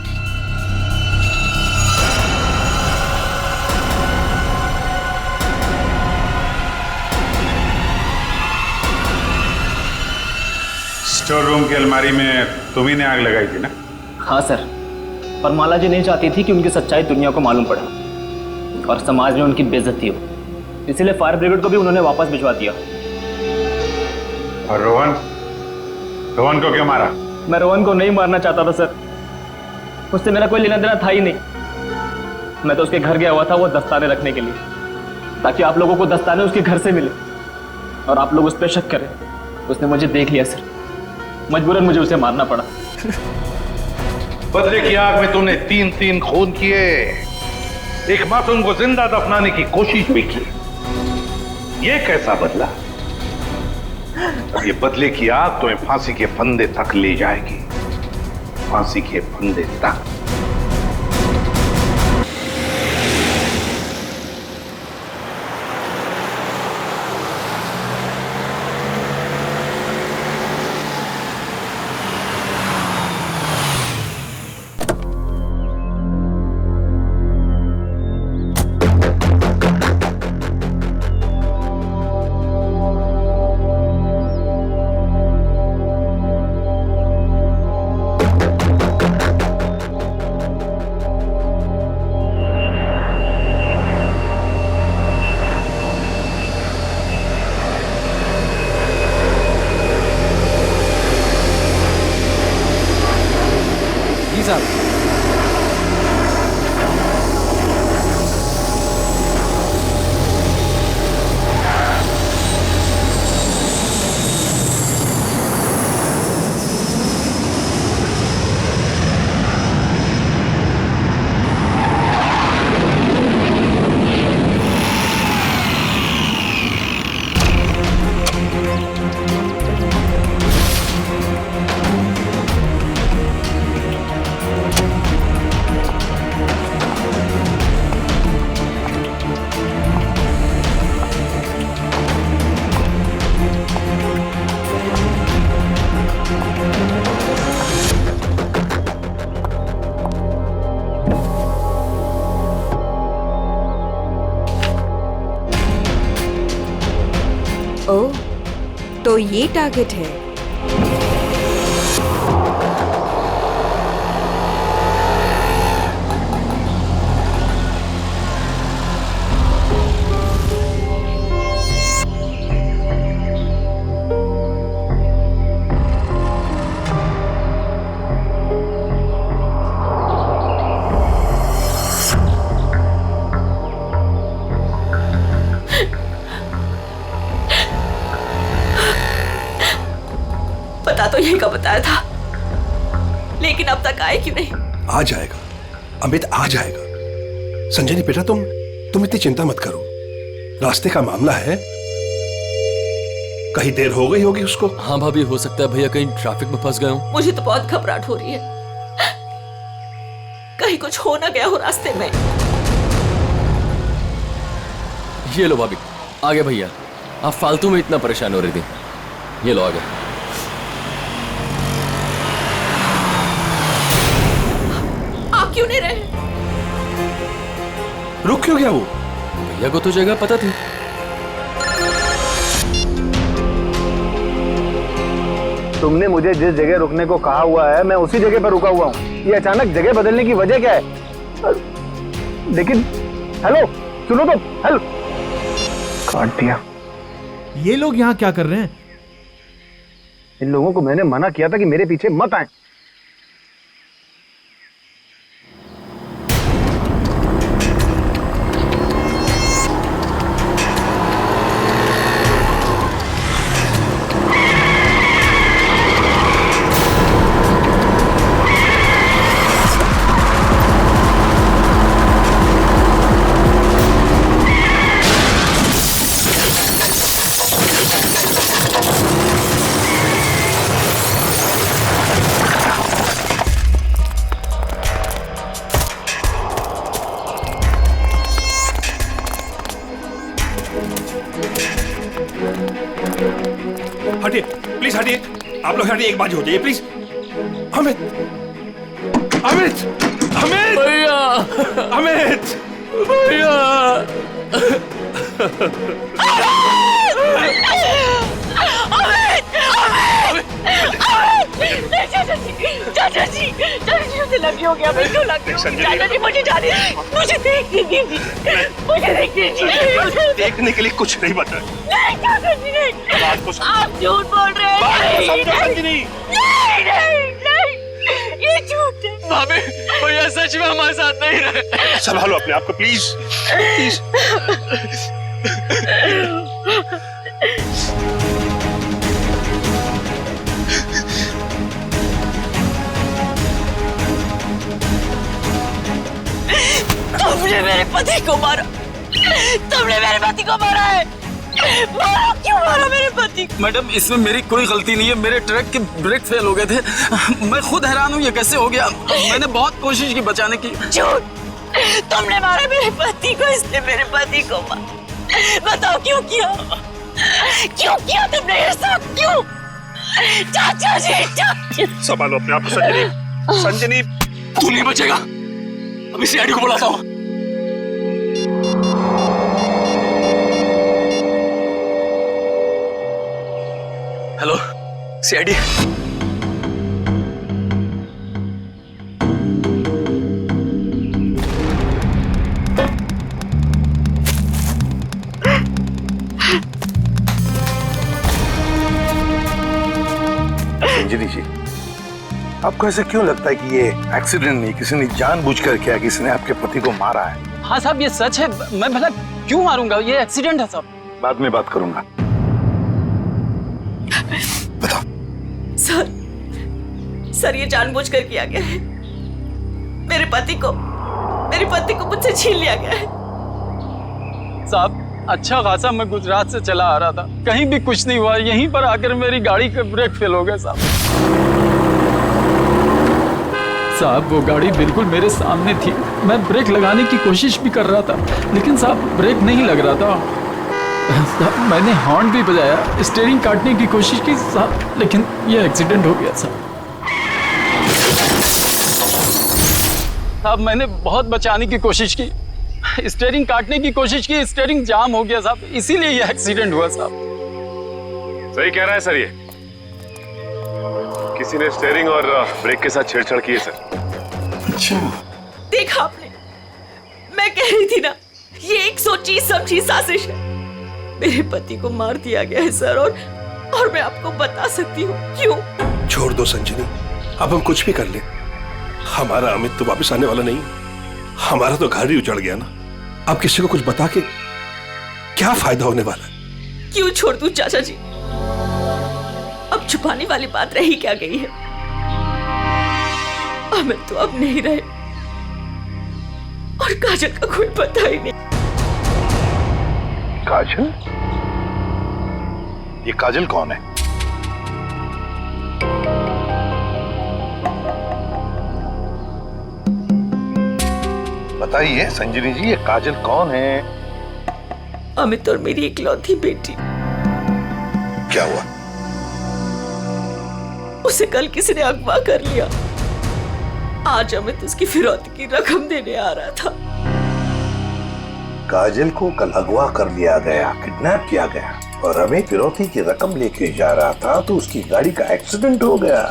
स्टोर रूम की अलमारी में तुम्ही ने आग लगाई थी ना? हाँ सर, पर माला जी नहीं चाहती थी कि उनकी सच्चाई दुनिया को मालूम पड़े और समाज में उनकी बेइज्जती हो, इसीलिए फायर ब्रिगेड को भी उन्होंने वापस भिजवा दिया। और रोहन? रोहन को क्यों मारा? मैं रोहन को नहीं मारना चाहता था सर, उससे मेरा कोई लेना देना था ही नहीं। मैं तो उसके घर गया हुआ था वो दस्ताने रखने के लिए, ताकि आप लोगों को दस्ताने उसके घर से मिले और आप लोग उस पर शक करें। उसने मुझे देख लिया सर, मजबूरन मुझे उसे मारना पड़ा। बदले की आग में तूने 3 खून किए, एक मासूम को जिंदा दफनाने की कोशिश भी की। ये कैसा बदला? ये बदले की आग तुम्हें फांसी के फंदे तक ले जाएगी, फांसी के फंदे तक। ओह, तो ये टारगेट है। पता तो यही का बताया था, लेकिन अब तक आए क्यों नहीं? आ जाएगा अमित, आ जाएगा। संजनी बेटा, तुम इतनी चिंता मत करो, रास्ते का मामला है, कहीं देर हो गई होगी उसको। हाँ भाभी, हो सकता है भैया कहीं ट्रैफिक में फंस गए हो। मुझे तो बहुत घबराहट हो रही है, कहीं कुछ हो ना गया हो रास्ते में। ये लो भाभी, आ गए भैया। आप फालतू में इतना परेशान हो रही थी। ये लो आ गए। आप क्यों नहीं रहे? रुक क्यों गया वो? भैया को तो जगह पता थी। तुमने मुझे जिस जगह रुकने को कहा हुआ है मैं उसी जगह पर रुका हुआ हूँ। ये अचानक जगह बदलने की वजह क्या है? लेकिन हेलो, सुनो तो, हेलो। काट दिया। ये लोग यहाँ क्या कर रहे हैं? इन लोगों को मैंने मना किया था कि मेरे पीछे मत आए। प्लीज हटिए, आप लोग हटिए, एक बात हो जाइए प्लीज। अमित, अमित, अमित भैया, अमित भैया, चाचा जी मुझे लगी हो गया, बिल्कुल लगी हो गई। चाचा जी मुझे जाने, मुझे देखने दीजिए, मुझे देखने दीजिए। देखने के लिए कुछ नहीं बता। नहीं चाचा जी नहीं, आप झूठ बोल रहे हैं। नहीं, ये झूठ है। भाभी, भैया सच में हमारे साथ नहीं रहे। संभालो अपने आप को प्लीज, प्लीज। तुमने मेरे पति को मारा, तुमने मेरे पति को मारा है। मारा, क्यों मारा मेरे पति को? मैडम, इसमें मेरी कोई गलती नहीं है। मेरे ट्रक के ब्रेक फेल हो गए थे। मैं खुद हैरान हूँ ये कैसे हो गया। मैंने बहुत कोशिश की बचाने की। झूठ, तुमने मारा मेरे पति को, इसने मेरे पति को मारा। बताओ क्यों किया, क्यों किया तुमने ये सब, क्यों? चाचा जी, संभालो अपने आप को संजनी, संजनी। तू नहीं बचेगा, अभी सीआईडी को बुलाता हूँ। Hello CID. संजनी जी, आपको ऐसा क्यों लगता है कि ये एक्सीडेंट नहीं, किसी ने जानबूझकर किया, किसी ने आपके पति को मारा है? हाँ साहब, ये सच है। मैं भला क्यों मारूंगा, ये एक्सीडेंट है साहब। बाद में बात करूंगा। सर ये जानबूझकर किया गया है। मेरे पति को मुझसे छीन लिया गया है। साहब, अच्छा खासा मैं गुजरात से चला आ रहा था, कहीं भी कुछ नहीं हुआ। यहीं पर आकर मेरी गाड़ी का ब्रेक फेल हो गया साहब। साहब, वो गाड़ी बिल्कुल मेरे सामने थी। मैं ब्रेक लगाने की कोशिश भी कर रहा था, लेकिन साहब ब्रेक नहीं लग रहा था। मैंने हॉर्न भी बजाया, स्टीयरिंग काटने की कोशिश की साहब, लेकिन ये एक्सीडेंट हो गया साहब। साहब, मैंने बहुत बचाने की कोशिश की, स्टीयरिंग काटने की कोशिश की, स्टीयरिंग जाम हो गया साहब, इसीलिए ये एक्सीडेंट हुआ साहब। सही कह रहा है सर, ये किसी ने स्टीयरिंग और ब्रेक के साथ छेड़छाड़ की है सर। अच्छा, देखा आपने, मैं कह रही थी ना, ये एक सोची समझी साजिश है। मेरे पति को मार दिया गया है सर, और मैं आपको बता सकती हूँ क्यों। छोड़ दो संजनी, अब हम कुछ भी कर ले, हमारा अमित तो वापस आने वाला नहीं। हमारा तो घर ही उजड़ गया ना। अब किसी को कुछ बता के क्या फायदा होने वाला है? क्यों छोड़ दूं चाचा जी, अब छुपाने वाली बात रही क्या गई है। अमित तो अब नहीं रहे, और काजल का कोई पता ही नहीं। काजल? ये काजल कौन है? बताइए संजनी जी, ये काजल कौन है? अमित और मेरी इकलौती बेटी। क्या हुआ? उसे कल किसी ने अगवा कर लिया। आज अमित उसकी फिरौती की रकम देने आ रहा था। काजल को कल अगवा कर लिया गया, किडनैप किया गया, और अमित फिरौती की रकम लेके जा रहा था तो उसकी गाड़ी का एक्सीडेंट हो गया।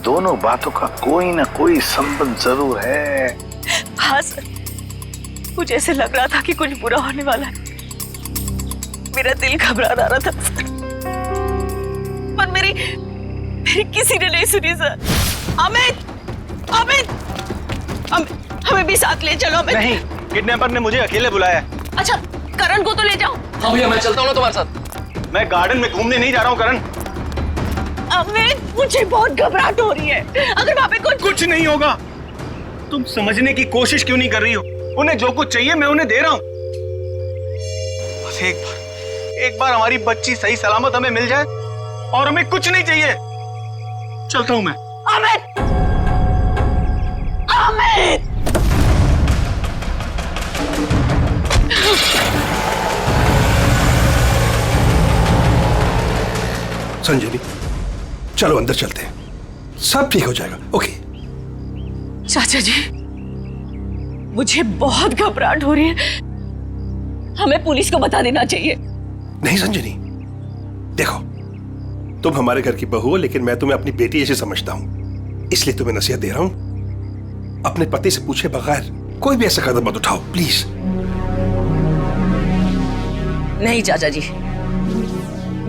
दोनों बातों का कोई ना कोई संबंध जरूर है। हाँ सर, मुझे ऐसे लग रहा था कि कुछ बुरा होने वाला है। मेरा दिल घबरा रहा था सर, पर मेरी किसी ने नहीं सुनी सर। अमित, अमित, हमें भी साथ ले चलो। अमित नहीं, किडनैपर ने मुझे अकेले बुलाया। अच्छा, करण को तो ले जाओ। हाँ भैया, मैं चलता हूँ ना तुम्हारे साथ। मैं गार्डन में घूमने नहीं जा रहा हूँ करण। अमित, मुझे बहुत घबराहट हो रही है। अगर वहाँ पे कुछ नहीं होगा। तुम समझने की कोशिश क्यों नहीं कर रही हो? उन्हें जो कुछ चाहिए मैं उन्हें दे रहा हूँ। बस एक बार हमारी बच्ची सही सलामत हमें मिल जाए और हमें कुछ नहीं चाहिए। चलता हूँ मैं। अमित, अमित, संजनी, चलो अंदर चलते हैं, सब ठीक हो जाएगा। ओके चाचा जी, मुझे बहुत घबराहट हो रही है, हमें पुलिस को बता देना चाहिए। नहीं संजनी, देखो तुम हमारे घर की बहू हो, लेकिन मैं तुम्हें अपनी बेटी ऐसे समझता हूं, इसलिए तुम्हें नसीहत दे रहा हूं, अपने पति से पूछे बगैर कोई भी ऐसा कदम मत उठाओ प्लीज। नहीं चाचा जी,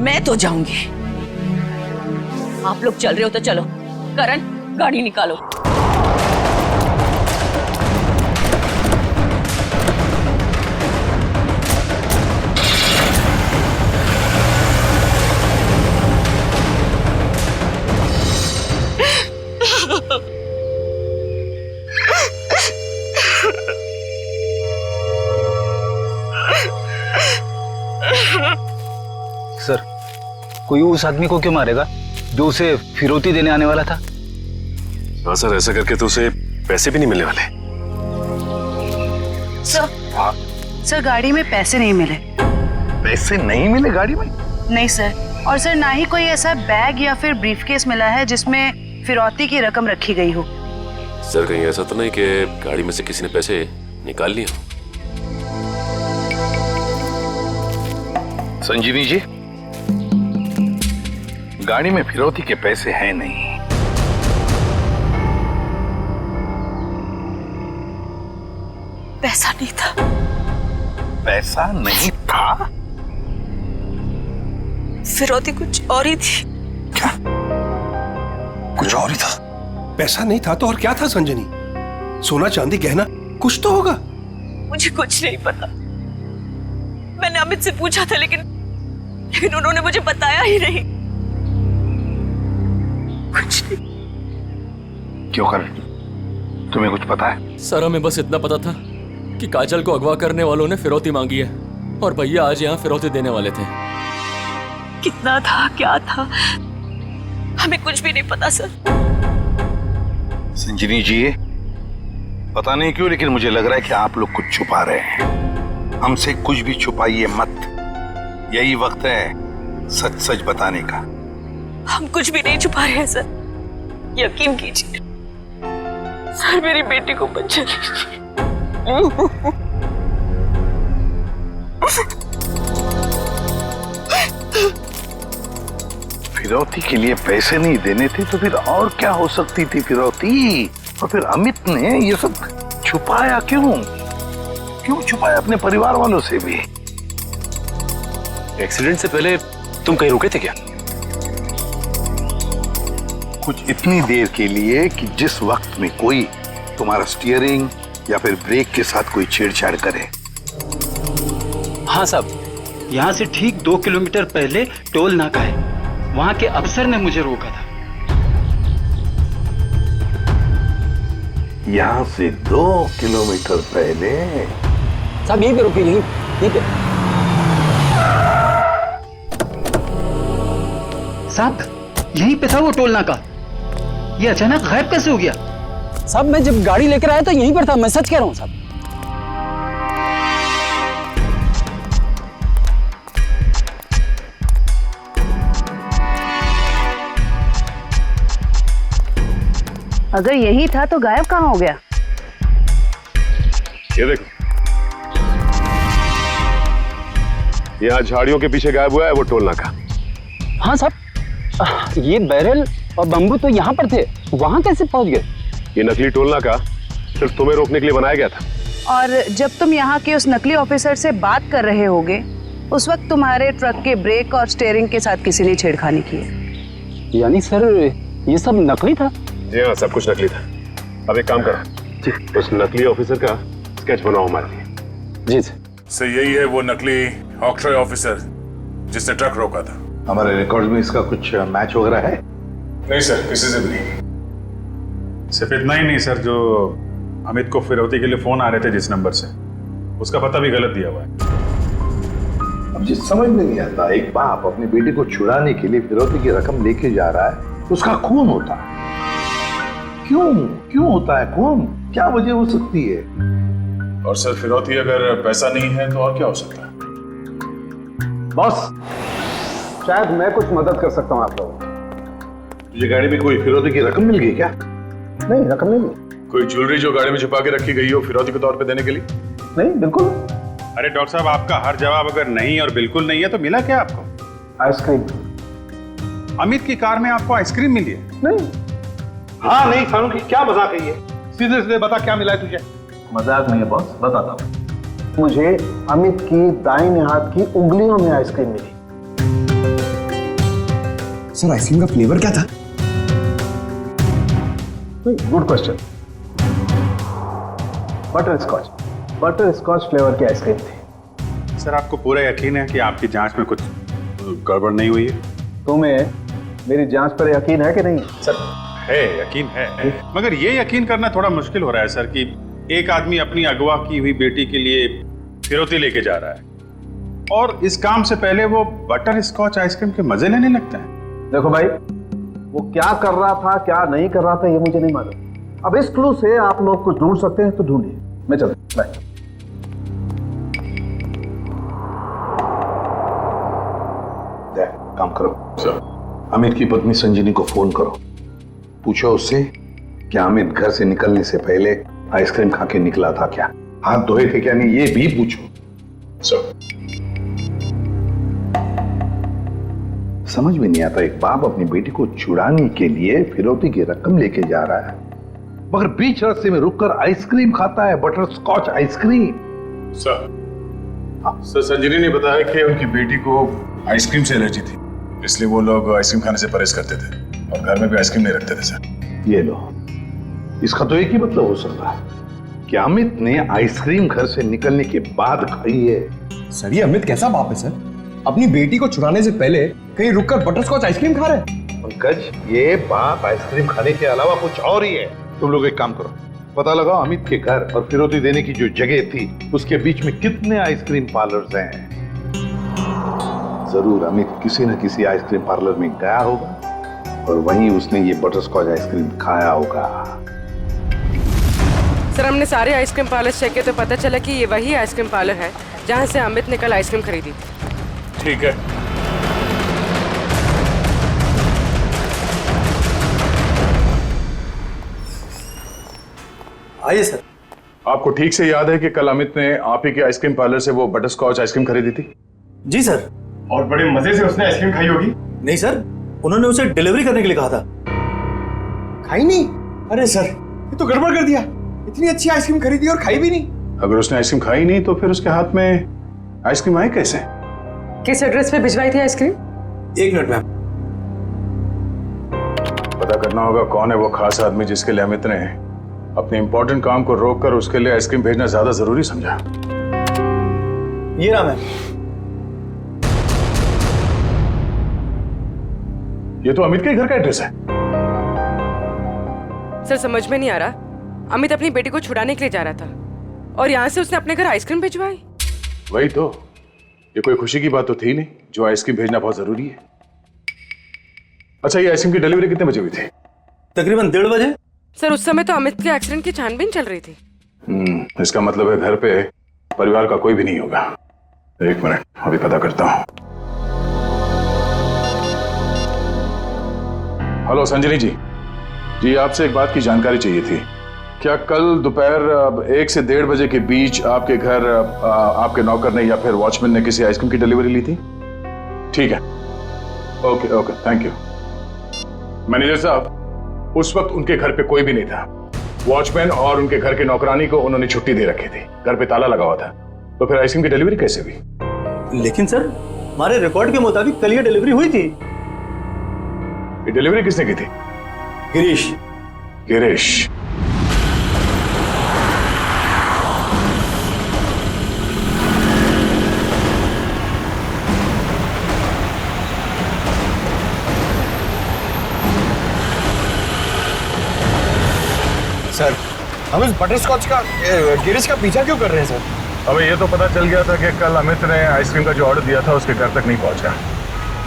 मैं तो जाऊंगी। आप लोग चल रहे हो तो चलो। करण, गाड़ी निकालो। सर, कोई उस आदमी को क्यों मारेगा जो उसे फिरौती देने आने वाला था? हाँ सर, ऐसा करके तो उसे पैसे भी नहीं मिलने वाले। सर गाड़ी में पैसे नहीं मिले। पैसे नहीं मिले गाड़ी में? नहीं सर, और सर ना ही कोई ऐसा बैग या फिर ब्रीफकेस मिला है जिसमें फिरौती की रकम रखी गई हो। सर कहीं ऐसा तो नहीं कि गाड़ी में से किसी ने पैसे निकाल लिए? संजीवी जी, गाड़ी में फिरौती के पैसे हैं नहीं। पैसा नहीं था। पैसा नहीं था? फिरौती कुछ और ही थी। क्या? कुछ और ही था? पैसा नहीं था तो और क्या था संजनी? सोना चांदी गहना कुछ तो होगा। मुझे कुछ नहीं पता। मैंने अमित से पूछा था, लेकिन उन्होंने मुझे बताया ही नहीं। कुछ नहीं। क्यों कर, तुम्हें कुछ पता है? सर हमें बस इतना पता था कि काजल को अगवा करने वालों ने फिरौती मांगी है और भैया आज यहाँ फिरौती देने वाले थे। कितना था, क्या था, हमें कुछ भी नहीं पता सर। संजनी जी, पता नहीं क्यों लेकिन मुझे लग रहा है कि आप लोग कुछ छुपा रहे हैं। हमसे कुछ भी छुपाइए मत, यही वक्त है सच सच बताने का। हम कुछ भी नहीं छुपा रहे हैं सर, यकीन कीजिए। सर मेरी बेटी को बचा लीजिए। फिरौती के लिए पैसे नहीं देने थे तो फिर और क्या हो सकती थी फिरौती? और फिर अमित ने ये सब छुपाया क्यों? क्यों छुपाया अपने परिवार वालों से भी? एक्सीडेंट से पहले तुम कहीं रुके थे क्या? कुछ इतनी देर के लिए कि जिस वक्त में कोई तुम्हारा स्टीयरिंग या फिर ब्रेक के साथ कोई छेड़छाड़ करे। हाँ साहब, यहाँ से ठीक 2 किलोमीटर पहले टोल नाका है, वहाँ के अफसर ने मुझे रोका था। यहाँ से 2 किलोमीटर पहले? साहब यहीं पे रुके, यहीं पे। साहब यहीं पे था वो टोल नाका, ये अचानक गायब कैसे हो गया? साहब मैं जब गाड़ी लेकर आया तो यहीं पर था, मैं सच कह रहा हूँ साहब। अगर यही था तो गायब कहाँ हो गया? ये देखो, यहाँ झाड़ियों के पीछे गायब हुआ है वो टोल नाका। हाँ साहब, ये बैरल और बम्बू तो यहाँ पर थे, वहाँ कैसे पहुँच गए? ये नकली टोल नाका सिर्फ तुम्हें रोकने के लिए बनाया गया था। और जब तुम यहाँ के उस नकली ऑफिसर से बात कर रहे होगे, उस वक्त तुम्हारे ट्रक के ब्रेक और स्टीयरिंग के साथ किसी ने छेड़खानी की है। यानी सर ये सब नकली था? जी हाँ, सब कुछ नकली था। अब एक काम करो, उस नकली ऑफिसर का स्केच बनाओ हमारे लिए। जी सर, यही है वो नकली ऑक्ट्रॉय ऑफिसर जिसने ट्रक रोका था। हमारे रिकॉर्ड में इसका कुछ मैच वगैरह है? नहीं सर, किसी से भी नहीं। सिर्फ इतना ही नहीं सर, जो अमित को फिरौती के लिए फोन आ रहे थे जिस नंबर से, उसका पता भी गलत दिया हुआ है। अब जिस समझ में नहीं आता, एक बाप अपनी बेटी को छुड़ाने के लिए फिरौती की रकम लेके जा रहा है, उसका खून होता है। क्यों होता है खून? क्या वजह हो सकती है? और सर फिरौती अगर पैसा नहीं है तो और क्या हो सकता है? बॉस, शायद मैं कुछ मदद कर सकता हूँ आप लोगों की। तुझे गाड़ी में कोई फिरौती की रकम मिल गई क्या? नहीं, रकम नहीं मिली। कोई ज्वेलरी जो गाड़ी में छुपा के रखी गई हो फिरौती के तौर पे देने के लिए? नहीं, बिल्कुल। अरे डॉक्टर साहब, आपका हर जवाब अगर नहीं और बिल्कुल नहीं है तो मिला क्या आपको? आइसक्रीम। अमित की कार में आपको आइसक्रीम मिली है? नहीं। हाँ नहीं फारूकी, क्या मजाक है ये? सीधे सीधे बता क्या मिला है तुझे? मजाक नहीं है बॉस, बताता हूँ। मुझे अमित की दाहिने हाथ की उंगलियों में आइसक्रीम मिली। सर आइसक्रीम का फ्लेवर क्या था? Good question. Butterscotch flavour की आइसक्रीम थी। सर, आपको पूरा यकीन है कि आपकी जांच में कुछ गड़बड़ नहीं हुई है? तुम्हें मेरी जांच पर यकीन है कि नहीं? सर है, यकीन है, मगर ये यकीन करना थोड़ा मुश्किल हो रहा है सर कि एक आदमी अपनी अगवा की हुई बेटी के लिए फिरौती लेके जा रहा है और इस काम से पहले वो बटर स्कॉच आइसक्रीम के मजे लेने लगता है। देखो भाई, वो क्या कर रहा था क्या नहीं कर रहा था ये मुझे नहीं मालूम। अब इस क्लू से आप लोग कुछ ढूंढ सकते हैं तो ढूंढिए। मैं चलता हूं, बाय। काम करो सर, अमित की पत्नी संजीनी को फोन करो, पूछो उससे कि अमित घर से निकलने से पहले आइसक्रीम खा के निकला था क्या, हाथ धोए थे क्या नहीं, ये भी पूछो सर। समझ में नहीं आता, एक बाप अपनी बेटी को छुड़ाने के लिए फिरौती की रकम लेके जा रहा है मगर बीच रास्ते में रुककर आइसक्रीम खाता है, बटर स्कॉच आइसक्रीम। सर संजीनी ने बताया कि उनकी बेटी को आइसक्रीम से एलर्जी थी, इसलिए वो लोग आइसक्रीम खाने से परहेज करते थे और घर में भी आइसक्रीम नहीं रखते थे सर। ये लो, इसका तो एक ही मतलब हो सकता है कि अमित ने आइसक्रीम घर से निकलने के बाद खाई है। सर ये अमित कैसा बाप है सर? अपनी बेटी को छुड़ाने से पहले कहीं रुककर बटर स्कॉच आइसक्रीम खा रहे हैं। पंकज, ये बाप आइसक्रीम खाने के अलावा कुछ और ही है। तुम लोग एक काम करो, पता लगाओ अमित के घर और फिरौती देने की जो जगह थी उसके बीच में कितने आइसक्रीम पार्लर्स हैं। जरूर अमित किसी न किसी आइसक्रीम पार्लर में गया होगा और वहीं उसने ये बटर स्कॉच आइसक्रीम खाया होगा। सर हमने सारे आइसक्रीम पार्लर चेक किए तो पता चला कि ये वही आइसक्रीम पार्लर है जहाँ से अमित ने कल आइसक्रीम खरीदी थी। ठीक है, आइए सर। आपको ठीक से याद है कि कल अमित ने आप ही के आइसक्रीम पार्लर से वो बटर स्कॉच आइसक्रीम खरीदी थी? जी सर। और बड़े मजे से उसने आइसक्रीम खाई होगी? नहीं सर, उन्होंने उसे डिलीवरी करने के लिए कहा था। खाई नहीं? अरे सर, ये तो गड़बड़ कर दिया। इतनी अच्छी आइसक्रीम खरीदी और खाई भी नहीं। अगर उसने आइसक्रीम खाई नहीं तो फिर उसके हाथ में आइसक्रीम आई कैसे? किस एड्रेस पे भिजवाई थी आइसक्रीम? 1 minute ma'am. पता करना होगा कौन है वो खास आदमी जिसके लिए अमित ने अपने इंपॉर्टेंट काम को रोककर उसके लिए आइसक्रीम भेजना ज्यादा जरूरी समझा। ये नाम है। ये तो अमित के घर का एड्रेस है। सर समझ में नहीं आ रहा, अमित अपनी बेटी को छुड़ाने के लिए जा रहा था और यहाँ से उसने अपने घर आइसक्रीम भिजवाई। वही तो, ये कोई खुशी की बात तो थी नहीं जो आइसक्रीम भेजना बहुत जरूरी है। अच्छा, ये आइसक्रीम की डिलीवरी कितने बजे हुई थी? तकरीबन 1:30 बजे। सर उस समय तो अमित के एक्सीडेंट की छानबीन चल रही थी। इसका मतलब है घर पे परिवार का कोई भी नहीं होगा। 1 मिनट, अभी पता करता हूँ। हेलो संजनी जी, आपसे एक बात की जानकारी चाहिए थी। क्या कल दोपहर 1 से 1:30 बजे के बीच आपके घर आपके नौकर ने या फिर वॉचमैन ने किसी आइसक्रीम की डिलीवरी ली थी? ठीक है, okay okay, thank you. Manager साहब, उस वक्त उनके घर पे कोई भी नहीं था। वॉचमैन और उनके घर के नौकरानी को उन्होंने छुट्टी दे रखी थी, घर पे ताला लगा हुआ था, तो फिर आइसक्रीम की डिलीवरी कैसे हुई? लेकिन सर, हमारे रिकॉर्ड के मुताबिक कल ये डिलीवरी हुई थी। ये डिलीवरी किसने की थी? गिरीश। गिरीश? सर, हम इस बटर स्कॉच का गिरीश का पीछा क्यों कर रहे हैं सर? अबे ये तो पता चल गया था कि कल अमित ने आइसक्रीम का जो ऑर्डर दिया था उसके घर तक नहीं पहुंचा।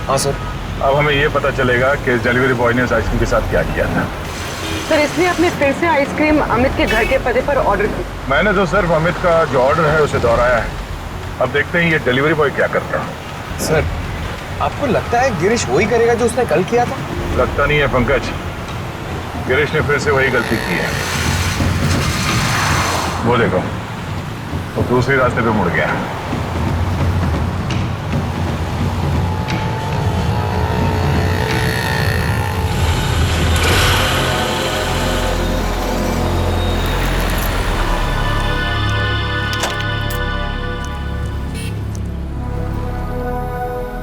हाँ सर। अब हमें ये पता चलेगा कि डिलीवरी बॉय ने उस आइसक्रीम के साथ क्या किया था। सर इसलिए आपने फिर से आइसक्रीम अमित के घर के पते पर ऑर्डर की? मैंने तो सिर्फ अमित का जो ऑर्डर है उसे दोहराया है। अब देखते हैं ये डिलीवरी बॉय क्या करता है। सर, आपको लगता है गिरीश वही करेगा जो उसने कल किया था? लगता नहीं है पंकज, गिरीश ने फिर से वही गलती की है। वो देखो, वो दूसरे रास्ते पे मुड़ गया।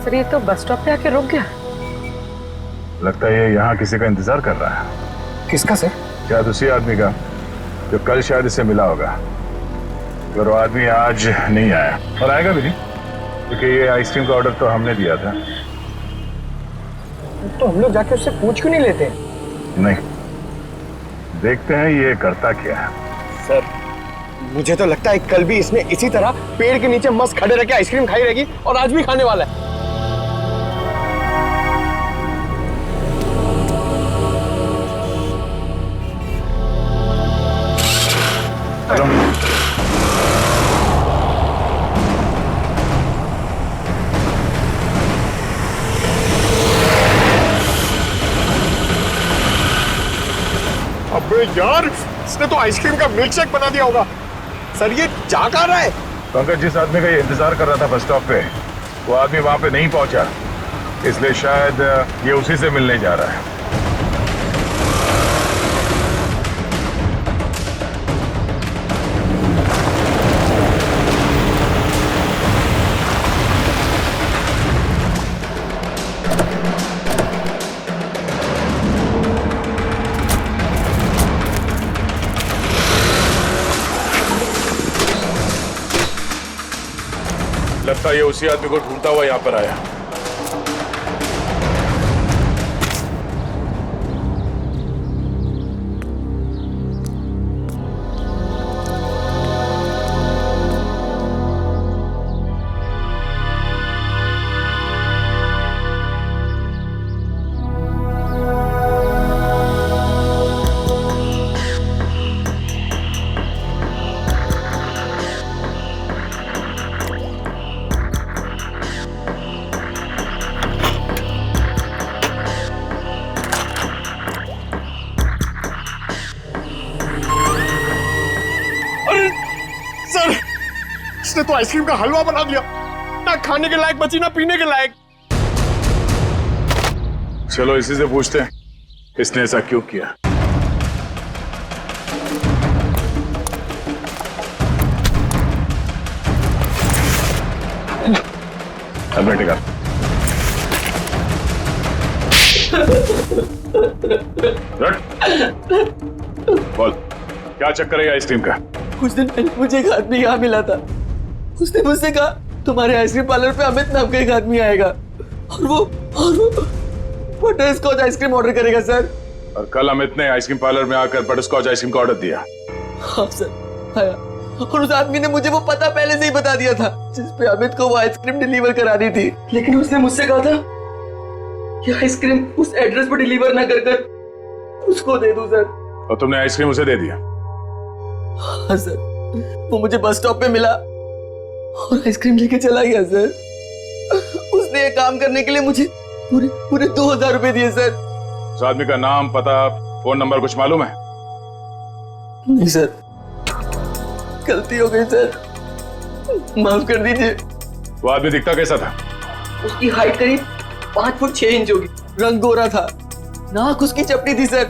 सर ये तो बस स्टॉप पे आके रुक गया। लगता है ये यहाँ किसी का इंतजार कर रहा है। किसका सर? शायद उसी आदमी का जो कल शायद इससे मिला होगा। अगर वो आदमी आज नहीं आया, और आएगा भी नहीं, क्योंकि ये आइसक्रीम का ऑर्डर तो हमने दिया था। तो हम लोग जाके उससे पूछ क्यों नहीं लेते? नहीं, देखते हैं ये करता क्या है। सर मुझे तो लगता है कल भी इसने इसी तरह पेड़ के नीचे मस्त खड़े रह के आइसक्रीम खाई रहेगी, और आज भी खाने वाला है। अबे यार, इसने तो आइसक्रीम का मिल्क शेक बना दिया होगा। सर ये जा कहाँ रहा है? पंकज, जिस आदमी का ये इंतजार कर रहा था बस स्टॉप पे, वो आदमी वहां पे नहीं पहुंचा, इसलिए शायद ये उसी से मिलने जा रहा है। लगता है ये उसी आदमी को ढूंढता हुआ यहाँ पर आया। इसने तो आइसक्रीम का हलवा बना दिया, ना खाने के लायक बची ना पीने के लायक। चलो इसी से पूछते हैं इसने ऐसा क्यों किया। अब बैठेगा। बोल, क्या चक्कर है आइसक्रीम का? कुछ दिन पहले मुझे एक आदमी यहाँ मिला था। उसने मुझसे कहा तुम्हारे आइसक्रीम पार्लर पे अमित नाम का एक आदमी आएगा और वो बटर स्कॉच आइसक्रीम ऑर्डर करेगा सर। और कल अमित ने आइसक्रीम पार्लर में आकर बटर स्कॉच आइसक्रीम का ऑर्डर दिया। हाँ सर आया, और उस आदमी ने मुझे वो पता पहले से ही बता दिया था जिस पे अमित को वो आइसक्रीम डिलीवर करानी थी। लेकिन उसने मुझसे कहा था कि आइसक्रीम उस एड्रेस पर डिलीवर ना कर उसको दे दूं सर। और तुमने आइसक्रीम उसे दे दिया? हाँ सर, वो मुझे बस स्टॉप पे मिला और आइसक्रीम लेके चला गया सर। उसने ये काम करने के लिए मुझे पूरे 2000 रुपए दिए सर। उस आदमी का नाम, पता, फोन नंबर कुछ मालूम है? नहीं सर, गलती हो गई सर, माफ कर दीजिए। वो आदमी दिखता कैसा था? उसकी हाइट करीब 5 फुट 6 इंच होगी, रंग गोरा था, नाक उसकी चपटी थी सर,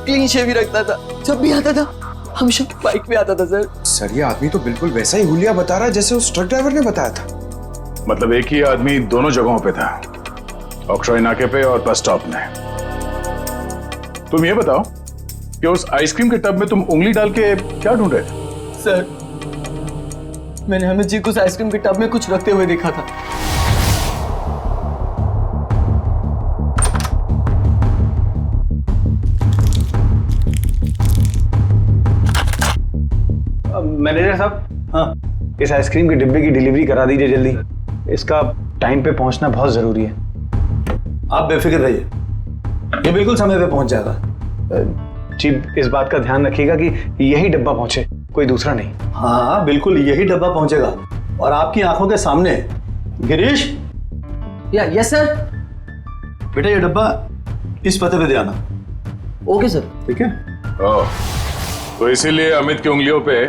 क्लीन शेव ही रखता था, जब भी आता था हमेशा बाइक पे आता था सर। सर ये आदमी तो बिल्कुल वैसा ही हुलिया बता रहा है जैसे उस ट्रक ड्राइवर ने बताया था। मतलब एक ही आदमी दोनों जगहों पे था, ऑक्ट्रॉय नाके पे और बस स्टॉप में। तुम ये बताओ कि उस आइसक्रीम के टब में तुम उंगली डाल के क्या ढूंढ रहे थे? सर मैंने अमित जी को उस आइसक्रीम के टब में कुछ रखते हुए देखा था। मैनेजर साहब, हाँ, इस आइसक्रीम के डिब्बे की डिलीवरी करा दीजिए जल्दी। इसका टाइम पे पहुंचना बहुत जरूरी है। आप बेफिक्र रहिए, ये बिल्कुल समय पे पहुंच जाएगा। जी इस बात का ध्यान रखिएगा कि यही डब्बा पहुंचे, कोई दूसरा नहीं। हाँ बिल्कुल यही डब्बा पहुंचेगा और आपकी आंखों के सामने। Girish, yes sir. बेटा ये डब्बा इस पते पे दे आना। Okay sir. ठीक है। तो इसीलिए अमित की उंगलियों पे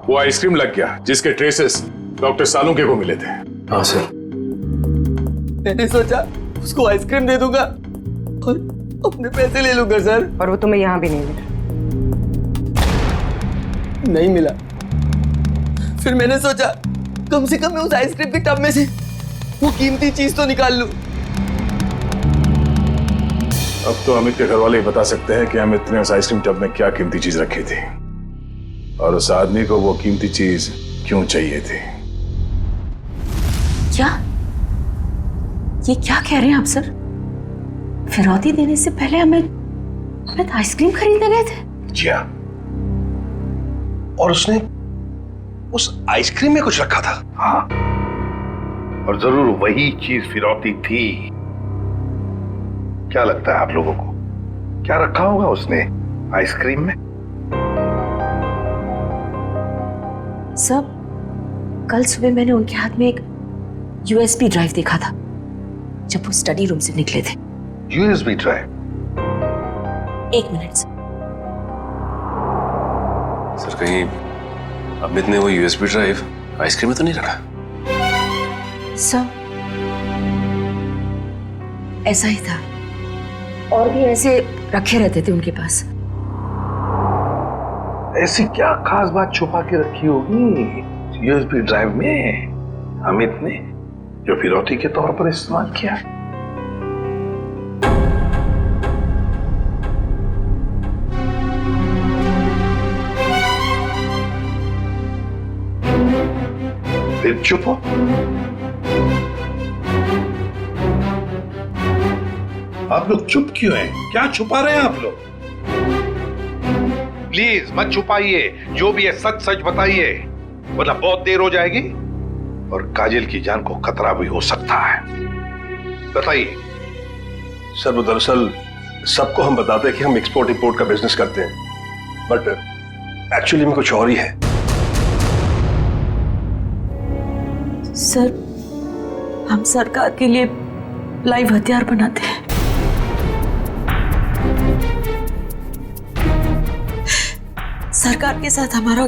वो आइसक्रीम लग गया जिसके ट्रेसेस डॉक्टर सालुंके को मिले थे। हाँ सर। मैंने सोचा उसको आइसक्रीम दे दूंगा और अपने पैसे ले लूंगा सर। और वो तुम्हें यहाँ भी नहीं मिला। नहीं मिला। फिर मैंने सोचा कम से कम मैं उस आइसक्रीम के टब में से वो कीमती चीज तो निकाल लूं। अब तो अमित के घर वाले ही बता सकते हैं कि अमित ने उस आइसक्रीम टब में क्या कीमती चीज रखी थी और उस आदमी को वो कीमती चीज क्यों चाहिए थी। क्या ये क्या कह रहे हैं आप सर? फिरौती देने से पहले हमें आइसक्रीम खरीदने गए थे? जी हाँ। और उसने उस आइसक्रीम में कुछ रखा था। हाँ, और जरूर वही चीज फिरौती थी। क्या लगता है आप लोगों को, क्या रखा होगा उसने आइसक्रीम में? सब कल सुबह मैंने उनके हाथ में एक यूएसबी ड्राइव देखा था जब वो स्टडी रूम से निकले थे। USB drive? एक मिनट सर, कहीं अमित ने वो यूएसबी ड्राइव आइसक्रीम में तो नहीं रखा? सर ऐसा ही था, और भी ऐसे रखे रहते थे उनके पास। ऐसी क्या खास बात छुपा के रखी होगी यूएसबी ड्राइव में अमित ने जो फिरौती के तौर पर इस्तेमाल किया? फिर चुप हो। आप लोग चुप क्यों हैं? क्या छुपा रहे हैं आप लोग? प्लीज मत छुपाइए, जो भी है सच सच बताइए, वरना बहुत देर हो जाएगी और काजल की जान को खतरा भी हो सकता है। बताइए। सर वो दरअसल सबको हम बताते हैं कि हम एक्सपोर्ट इंपोर्ट का बिजनेस करते हैं, बट एक्चुअली में कुछ और ही है। सर हम सरकार के लिए लाइव हथियार बनाते हैं। सरकार के साथ हमारा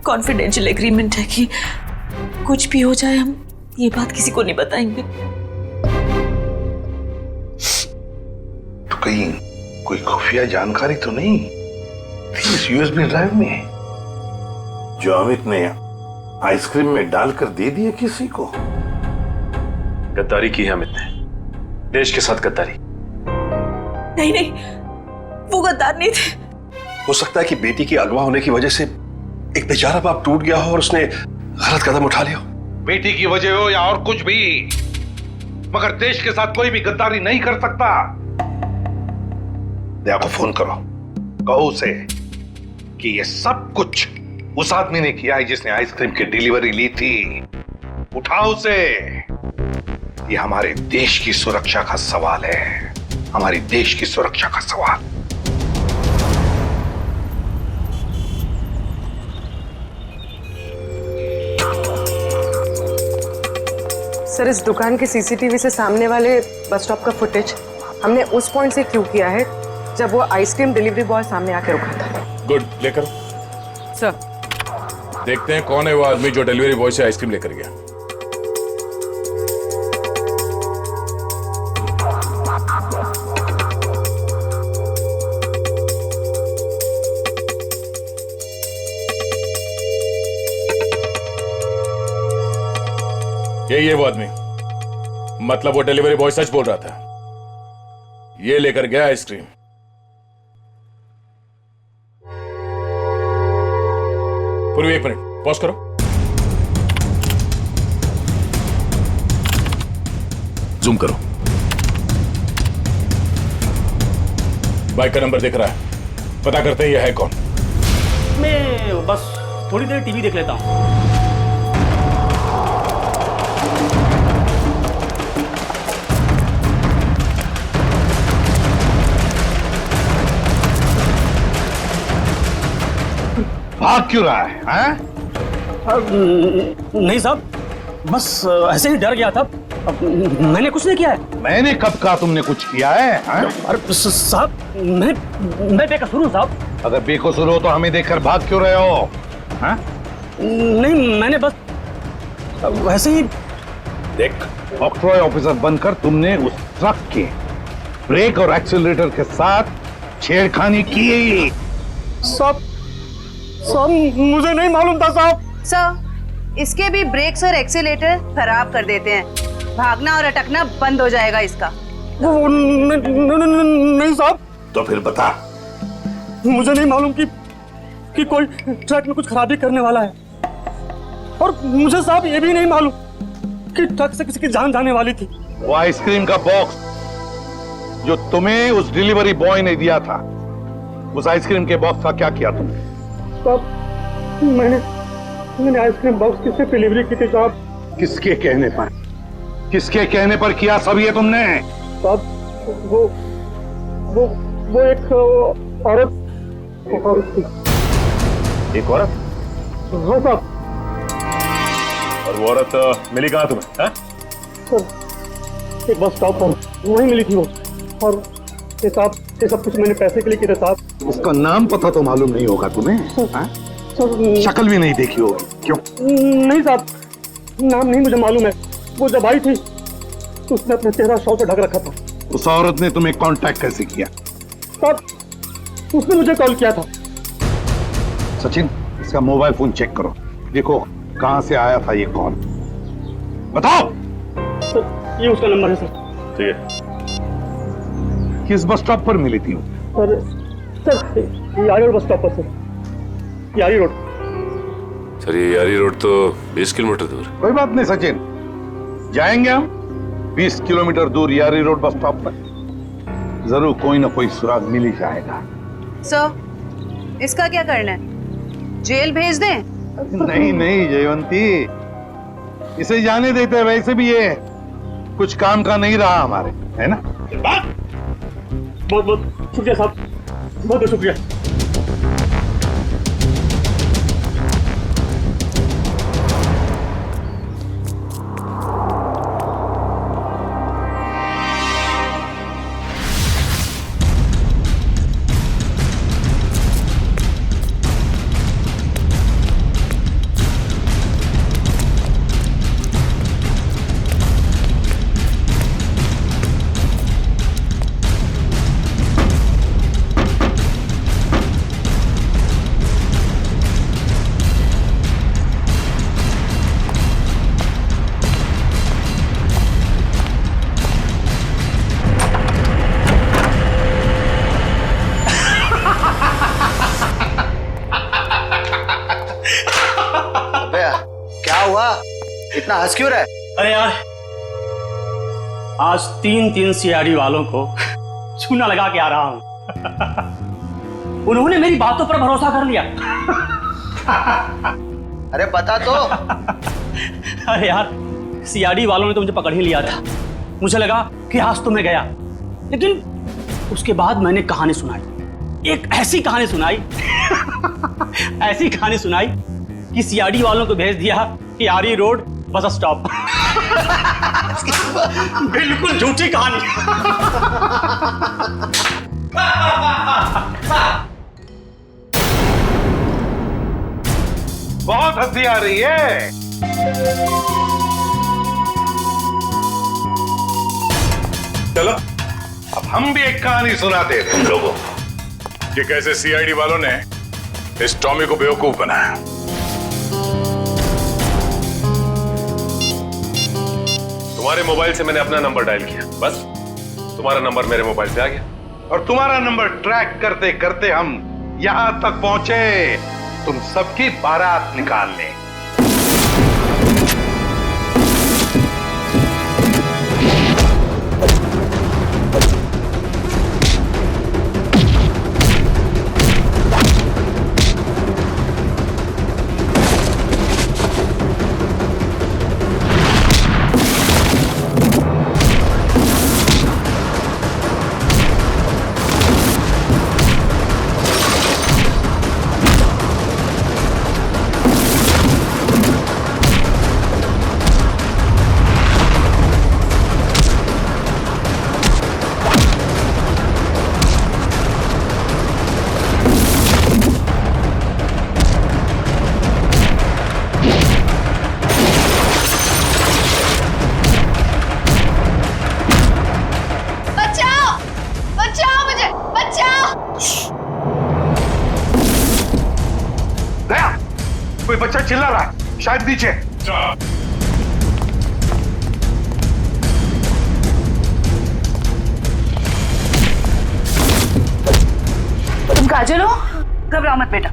कॉन्फिडेंशियल एग्रीमेंट है कि कुछ भी हो जाए हम ये बात किसी को नहीं बताएंगे। तो कहीं कोई खुफिया जानकारी तो नहीं थी इस यूएसबी ड्राइव में जो अमित ने आइसक्रीम में डालकर दे दिया किसी को? गद्दारी की है अमित ने, देश के साथ गद्दारी। नहीं नहीं, वो गद्दार नहीं थे। हो सकता है कि बेटी के अगवा होने की वजह से एक बेचारा बाप टूट गया हो और उसने गलत कदम उठा लिया हो। बेटी की वजह हो या और कुछ भी, मगर देश के साथ कोई भी गद्दारी नहीं कर सकता। दया को फोन करो, कहो उसे कि ये सब कुछ उस आदमी ने किया है जिसने आइसक्रीम की डिलीवरी ली थी। उठाओ उसे। ये हमारे देश की सुरक्षा का सवाल है, हमारी देश की सुरक्षा का सवाल। सर इस दुकान के सीसीटीवी से सामने वाले बस स्टॉप का फुटेज हमने उस पॉइंट से क्यों किया है जब वो आइसक्रीम डिलीवरी बॉय सामने आके रुका था। गुड, लेकर सर देखते हैं कौन है वो आदमी जो डिलीवरी बॉय से आइसक्रीम लेकर गया। ये वो आदमी, मतलब वो डिलीवरी बॉय सच बोल रहा था, ये लेकर गया आइसक्रीम। पूर्वी एक मिनट पॉज करो। जूम करो। बाइक का नंबर दिख रहा है, पता करते हैं ये है कौन। मैं बस थोड़ी देर टीवी देख लेता हूं। भाग क्यों रहा है, हैं? नहीं साहब, बस ऐसे ही डर गया था। मैंने कुछ नहीं किया है। मैंने कब कहा तुमने कुछ किया है? अरे साहब, मैं बेकसूर हूँ साहब। अगर बेकसूर हो तो हमें देखकर भाग क्यों रहे हो? हाँ? नहीं, मैंने बस वैसे ही। देख, ऑक्ट्रॉय ऑफिसर बनकर तुमने उस ट्रक के ब्रेक और एक्सीलरेटर के साथ छेड़खानी की। साहब मुझे नहीं मालूम था साहब। सर, इसके भी ब्रेक्स और एक्सीलेटर खराब कर देते हैं, भागना और अटकना बंद हो जाएगा इसका। नहीं साहब। तो फिर बता। मुझे नहीं मालूम कि कोई ट्रक में कुछ खराबी करने वाला है, और मुझे साहब ये भी नहीं मालूम कि ट्रक से किसी की जान जाने वाली थी। वो आइसक्रीम का बॉक्स जो तुम्हें उस डिलीवरी बॉय ने दिया था, उस आइसक्रीम के बॉक्स का क्या किया तुमने? साहब, मैंने आइसक्रीम बॉक्स किससे डिलीवरी की थी साहब? किसके कहने पर? किसके कहने पर किया सब ये तुमने? साहब, वो एक औरत थी। एक औरत? हाँ साहब। और वो औरत मिली कहाँ तुम्हें? सर, एक बस स्टॉप पर वहीं मिली थी वो, और ये साहब, ये सब कुछ मैंने पैसे के लिए किया साहब। उसका नाम पता तो मालूम नहीं होगा तुम्हें? शक्ल भी नहीं देखी होगी, क्यों? नहीं साहब, नाम नहीं मुझे मालूम है। वो जब आई थी तो उसने अपना चेहरा शॉल से ढक रखा था। उस औरत ने तुम्हें कांटेक्ट कैसे किया? साहब, उसने मुझे कॉल किया था। सचिन, इसका मोबाइल फोन चेक करो, देखो कहां से आया था ये कॉल। बताओ। सर, ये उसका नंबर है सर। ठीक है। किस बस स्टॉप पर मिली थी वो? सर, यारी रोड बस स्टॉप पर सर। यारी रोड। सर, ये यारी रोड तो 20 किलोमीटर दूर। कोई बात नहीं सचिन, जाएंगे हम 20 किलोमीटर दूर यारी रोड बस स्टॉप पर। जरूर कोई ना कोई सुराग मिल ही जाएगा। सर, इसका क्या करना है? जेल भेज दें? नहीं जयवंती, इसे जाने देते हैं। वैसे भी ये कुछ काम का नहीं रहा हमारे, है ना? बहुत बहुत शुक्रिया साहब, बहुत बहुत शुक्रिया। इतना हंस क्यों रहा है? अरे यार, आज 3 सीआईडी वालों को चूना लगा के आ रहा हूं। उन्होंने मेरी बातों पर भरोसा कर लिया। अरे बता तो। अरे यार, सीआईडी वालों ने तो मुझे पकड़ ही लिया था। मुझे लगा कि आज तो मैं गया, लेकिन उसके बाद मैंने कहानी सुनाई, एक ऐसी कहानी सुनाई ऐसी कहानी सुनाई कि सीआईडी वालों को भेज दिया यारी रोड बस स्टॉप। बिल्कुल झूठी कहानी। बहुत हंसी आ रही है। चलो अब हम भी एक कहानी सुनाते हैं तुम लोगों को कि कैसे सीआईडी वालों ने इस टॉमी को बेवकूफ बनाया। तुम्हारे मोबाइल से मैंने अपना नंबर डायल किया, बस तुम्हारा नंबर मेरे मोबाइल पे आ गया, और तुम्हारा नंबर ट्रैक करते करते हम यहां तक पहुंचे तुम सबकी बारात निकालने। से चिल्ला रहा है? शायद नीचे। तुम काजल हो? घबराओ मत बेटा।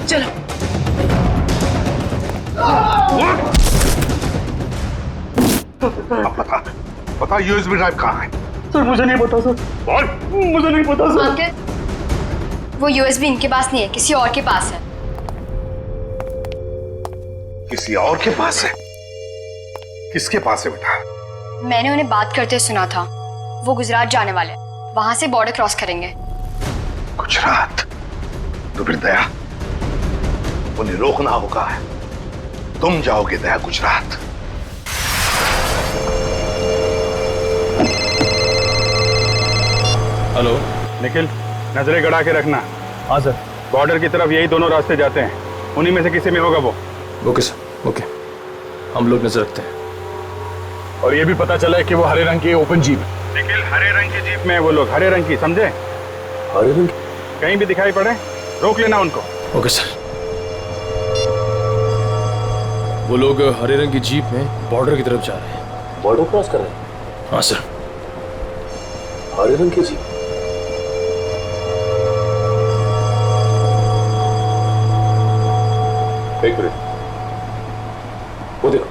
चलो। पता यूएसबी ड्राइव कहाँ है? सर मुझे नहीं पता सर। और मुझे नहीं पता सर। अंकल, वो यूएसबी इनके पास नहीं है, किसी और के पास है। किसी और के पास है? किसके पास है बेटा? मैंने उन्हें बात करते सुना था। वो गुजरात जाने वाले, वहां से बॉर्डर क्रॉस करेंगे। गुजरात? तो फिर दया, उन्हें रोकना होगा। तुम जाओगे दया गुजरात। हेलो निखिल, नजरें गड़ा के रखना। हाँ सर। बॉर्डर की तरफ यही दोनों रास्ते जाते हैं, उन्हीं में से किसी में होगा वो। Okay sir, okay. हम लोग नजर रखते हैं। और ये भी पता चला है कि वो हरे रंग की ओपन जीप है। निखिल, हरे रंग की जीप में वो लोग, हरे रंग की, समझे? हरे रंग? कहीं भी दिखाई पड़े रोक लेना उनको। Okay sir. वो लोग हरे रंग की जीप में बॉर्डर की तरफ जा रहे हैं। बॉर्डर क्रॉस कर रहे हैं? हाँ सर। हरे रंग की जीप? एक मिनट, वो देखो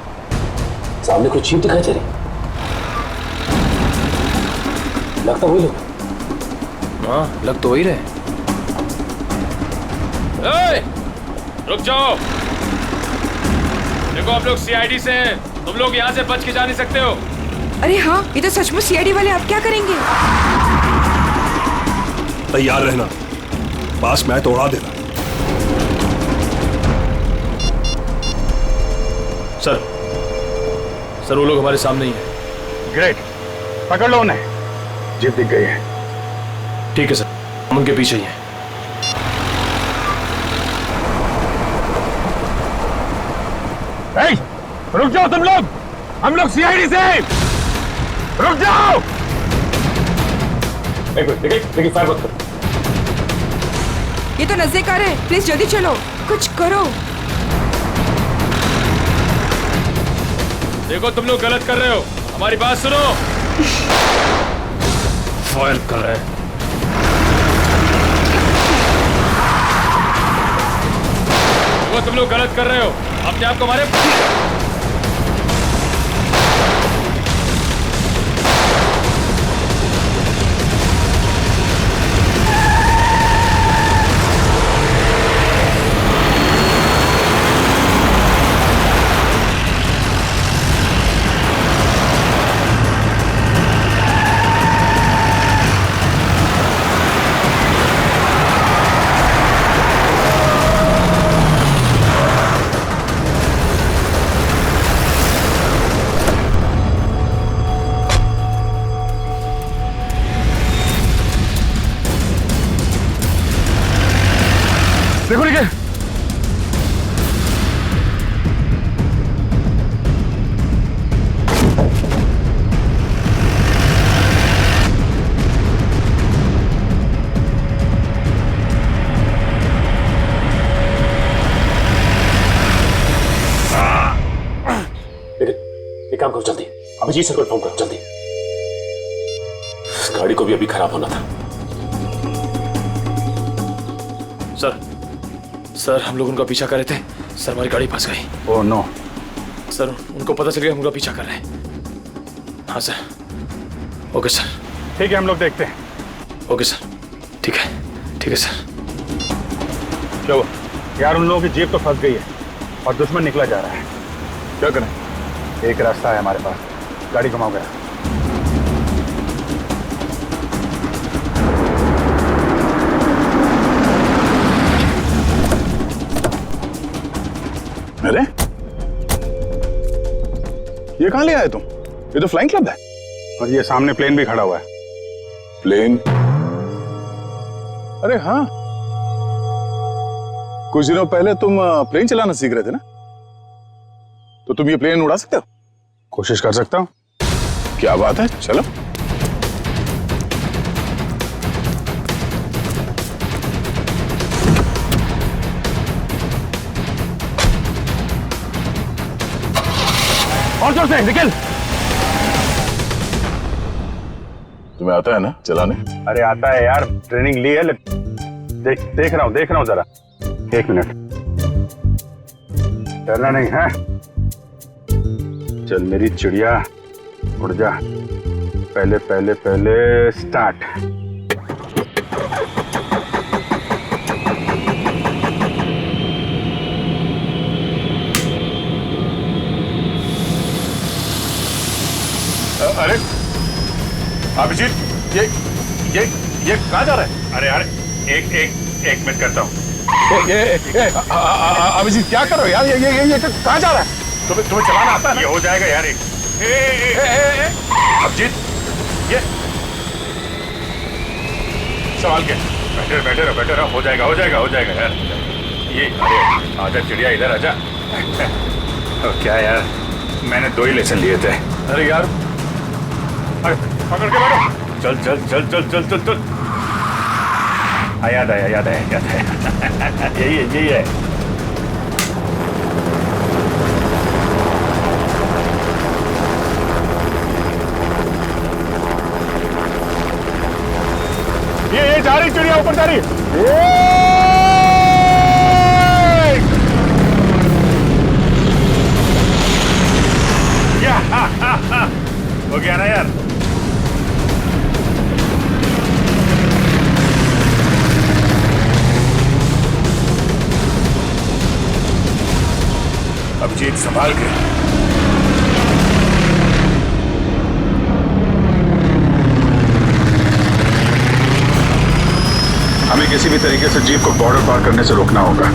सामने कुछ जीप दिखाई दे रही। लगता वही लोग। हाँ, लग तो वही रहे। रुक जाओ। देखो आप लोग सीआईडी से हैं, तुम लोग यहाँ से बच के जा नहीं सकते हो। अरे हाँ, ये तो सचमुच सीआईडी वाले। आप क्या करेंगे? तैयार रहना, पास में आए तो उड़ा देना। सर वो लोग हमारे सामने ही हैं। ग्रेट, पकड़ लो उन्हें। जीप दिख गई है। ठीक है सर, हम उनके पीछे ही हैं। रुक जाओ तुम लोग, हम लोग सीआईडी से। रुक जाओ। एक मिनट, देखिए फायर मत करो। ये तो नजदीक आ रहे हैं, प्लीज जल्दी चलो, कुछ करो। देखो तुम लोग गलत कर रहे हो, हमारी बात सुनो। फायर कर रहे हैं। देखो तुम लोग गलत कर रहे हो, अपने आप को हमारे। देखो निकल। एक काम करो जल्दी, अभिजीत सर को इन्फॉर्म करो जल्दी। इस गाड़ी को भी अभी खराब होना था। सर हम लोग उनका पीछा कर रहे थे, सर हमारी गाड़ी फंस गई। Oh no. सर उनको पता चल गया हम उनका पीछा कर रहे हैं। हाँ सर। Okay sir. ठीक है, हम लोग देखते हैं। ओके सर, ठीक है सर। चलो यार, उन लोगों की जीप तो फंस गई है और दुश्मन निकला जा रहा है। क्या करें? एक रास्ता है हमारे पास, गाड़ी घुमाओ गया। अरे ये कहां ले आए तुम? ये तो फ्लाइंग क्लब है। और ये सामने प्लेन भी खड़ा हुआ है। प्लेन? अरे हाँ, कुछ दिनों पहले तुम प्लेन चलाना सीख रहे थे ना? तो तुम ये प्लेन उड़ा सकते हो? कोशिश कर सकता हूँ। क्या बात है, चलो। और जोर से निकल। तुम्हें आता है ना चलाने? अरे आता है यार, ट्रेनिंग ली है। देख रहा हूँ जरा। 1 मिनट, डरना नहीं है। चल मेरी चिड़िया, उड़ जा। पहले पहले पहले स्टार्ट। अरे अभिजीत, ये कहाँ जा रहा है? अरे यार एक मिनट करता हूँ। अभिजीत क्या कर रहे हो यार? ये कहाँ जा रहा है? तुम्हें चलाना आता है? ये हो जाएगा यार। अभिजीत, ये सवाल क्या? बैठे रहो। हो जाएगा यार। ये अरे आजा चिड़िया, इधर आजा। क्या यार, मैंने 2 ही लेसन लिए थे। अरे यार, अरे पकड़ के बैठो। चल। याद आया। यही है। ये जा रही चिड़िया, ऊपर जा रही। हो गया ना यार। अभिजीत संभाल के। हमें किसी भी तरीके से जीप को बॉर्डर पार करने से रोकना होगा।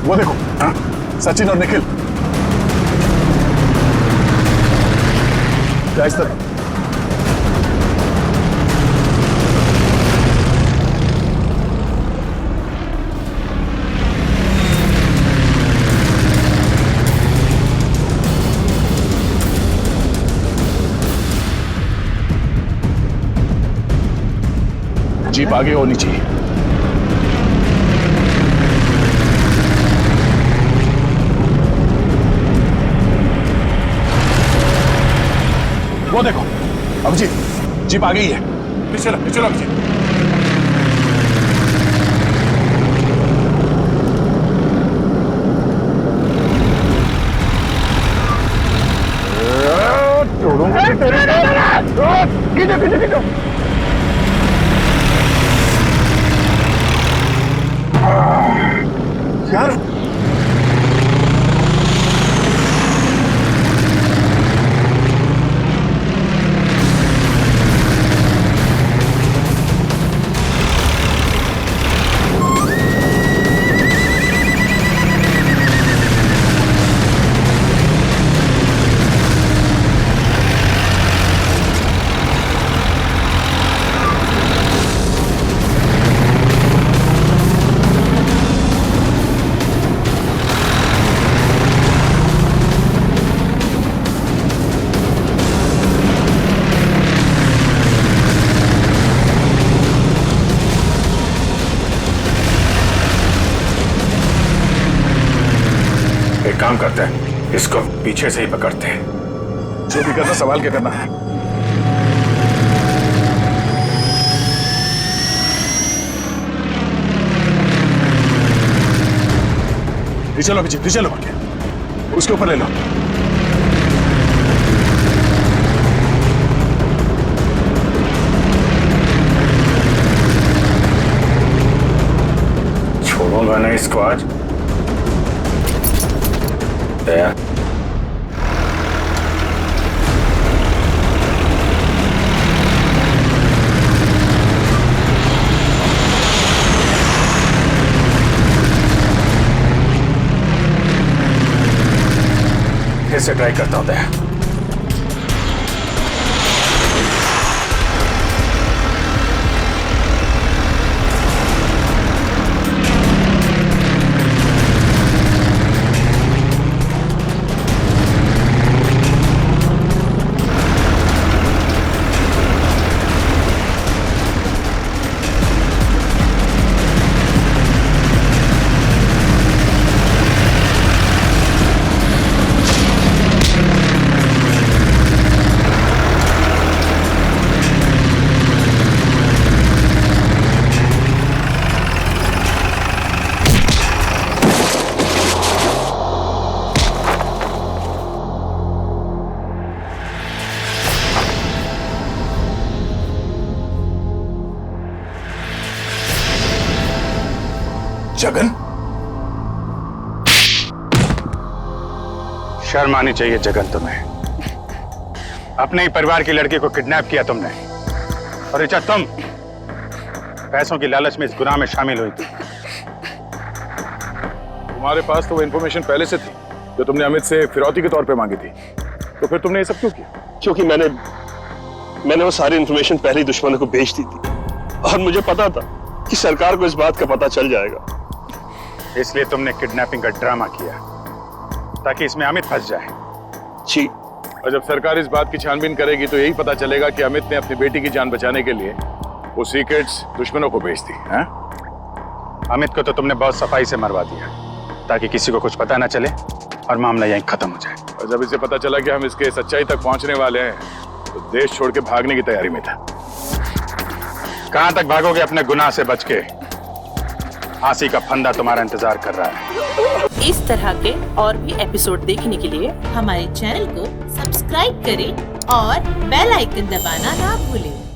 वो देखो, हाँ? सचिन और निखिल। क्या इस तरह? जीप आगे होनी चाहिए। वो देखो अभिजीत, जीप आ गई है। पीछे चलो अभिजीत। खींचो। यार काम करते हैं, इसको पीछे से ही पकड़ते हैं। जो भी करना सवाल क्या करना है। चलो अभिजीत, चलो उसके ऊपर ले लो। छोड़ूंगा ना इसको आज। दया फिर से ट्राई करता हूं। दया शर्म आनी चाहिए जगन तुम्हें। अपने ही परिवार की लड़की को किडनैप किया तुमने, और ऋचा तुम पैसों की लालच में इस गुनाह में शामिल हुई थी। तुम्हारे पास तो वो इन्फॉर्मेशन पहले से थी जो तुमने अमित से फिरौती के तौर पे मांगी थी, तो फिर तुमने ये सब क्यों किया? क्योंकि मैंने वो सारी इन्फॉर्मेशन पहले ही दुश्मनों को भेज दी थी, और मुझे पता था कि सरकार को इस बात का पता चल जाएगा। इसलिए तुमने किडनैपिंग का ड्रामा किया ताकि इसमें अमित फंस जाए। जी। और जब सरकार इस बात की छानबीन करेगी तो यही पता चलेगा कि अमित ने अपनी बेटी की जान बचाने के लिए वो सीक्रेट्स दुश्मनों को बेच दी। अमित को तो तुमने बहुत सफाई से मरवा दिया ताकि किसी को कुछ पता ना चले और मामला यहीं खत्म हो जाए। और जब इसे पता चला कि हम इसके सच्चाई तक पहुंचने वाले हैं तो देश छोड़ के भागने की तैयारी में था। कहां तक भागोगे अपने गुनाह से बच के? फांसी का फंदा तुम्हारा इंतजार कर रहा है। इस तरह के और भी एपिसोड देखने के लिए हमारे चैनल को सब्सक्राइब करें और बेल आइकन दबाना ना भूलें।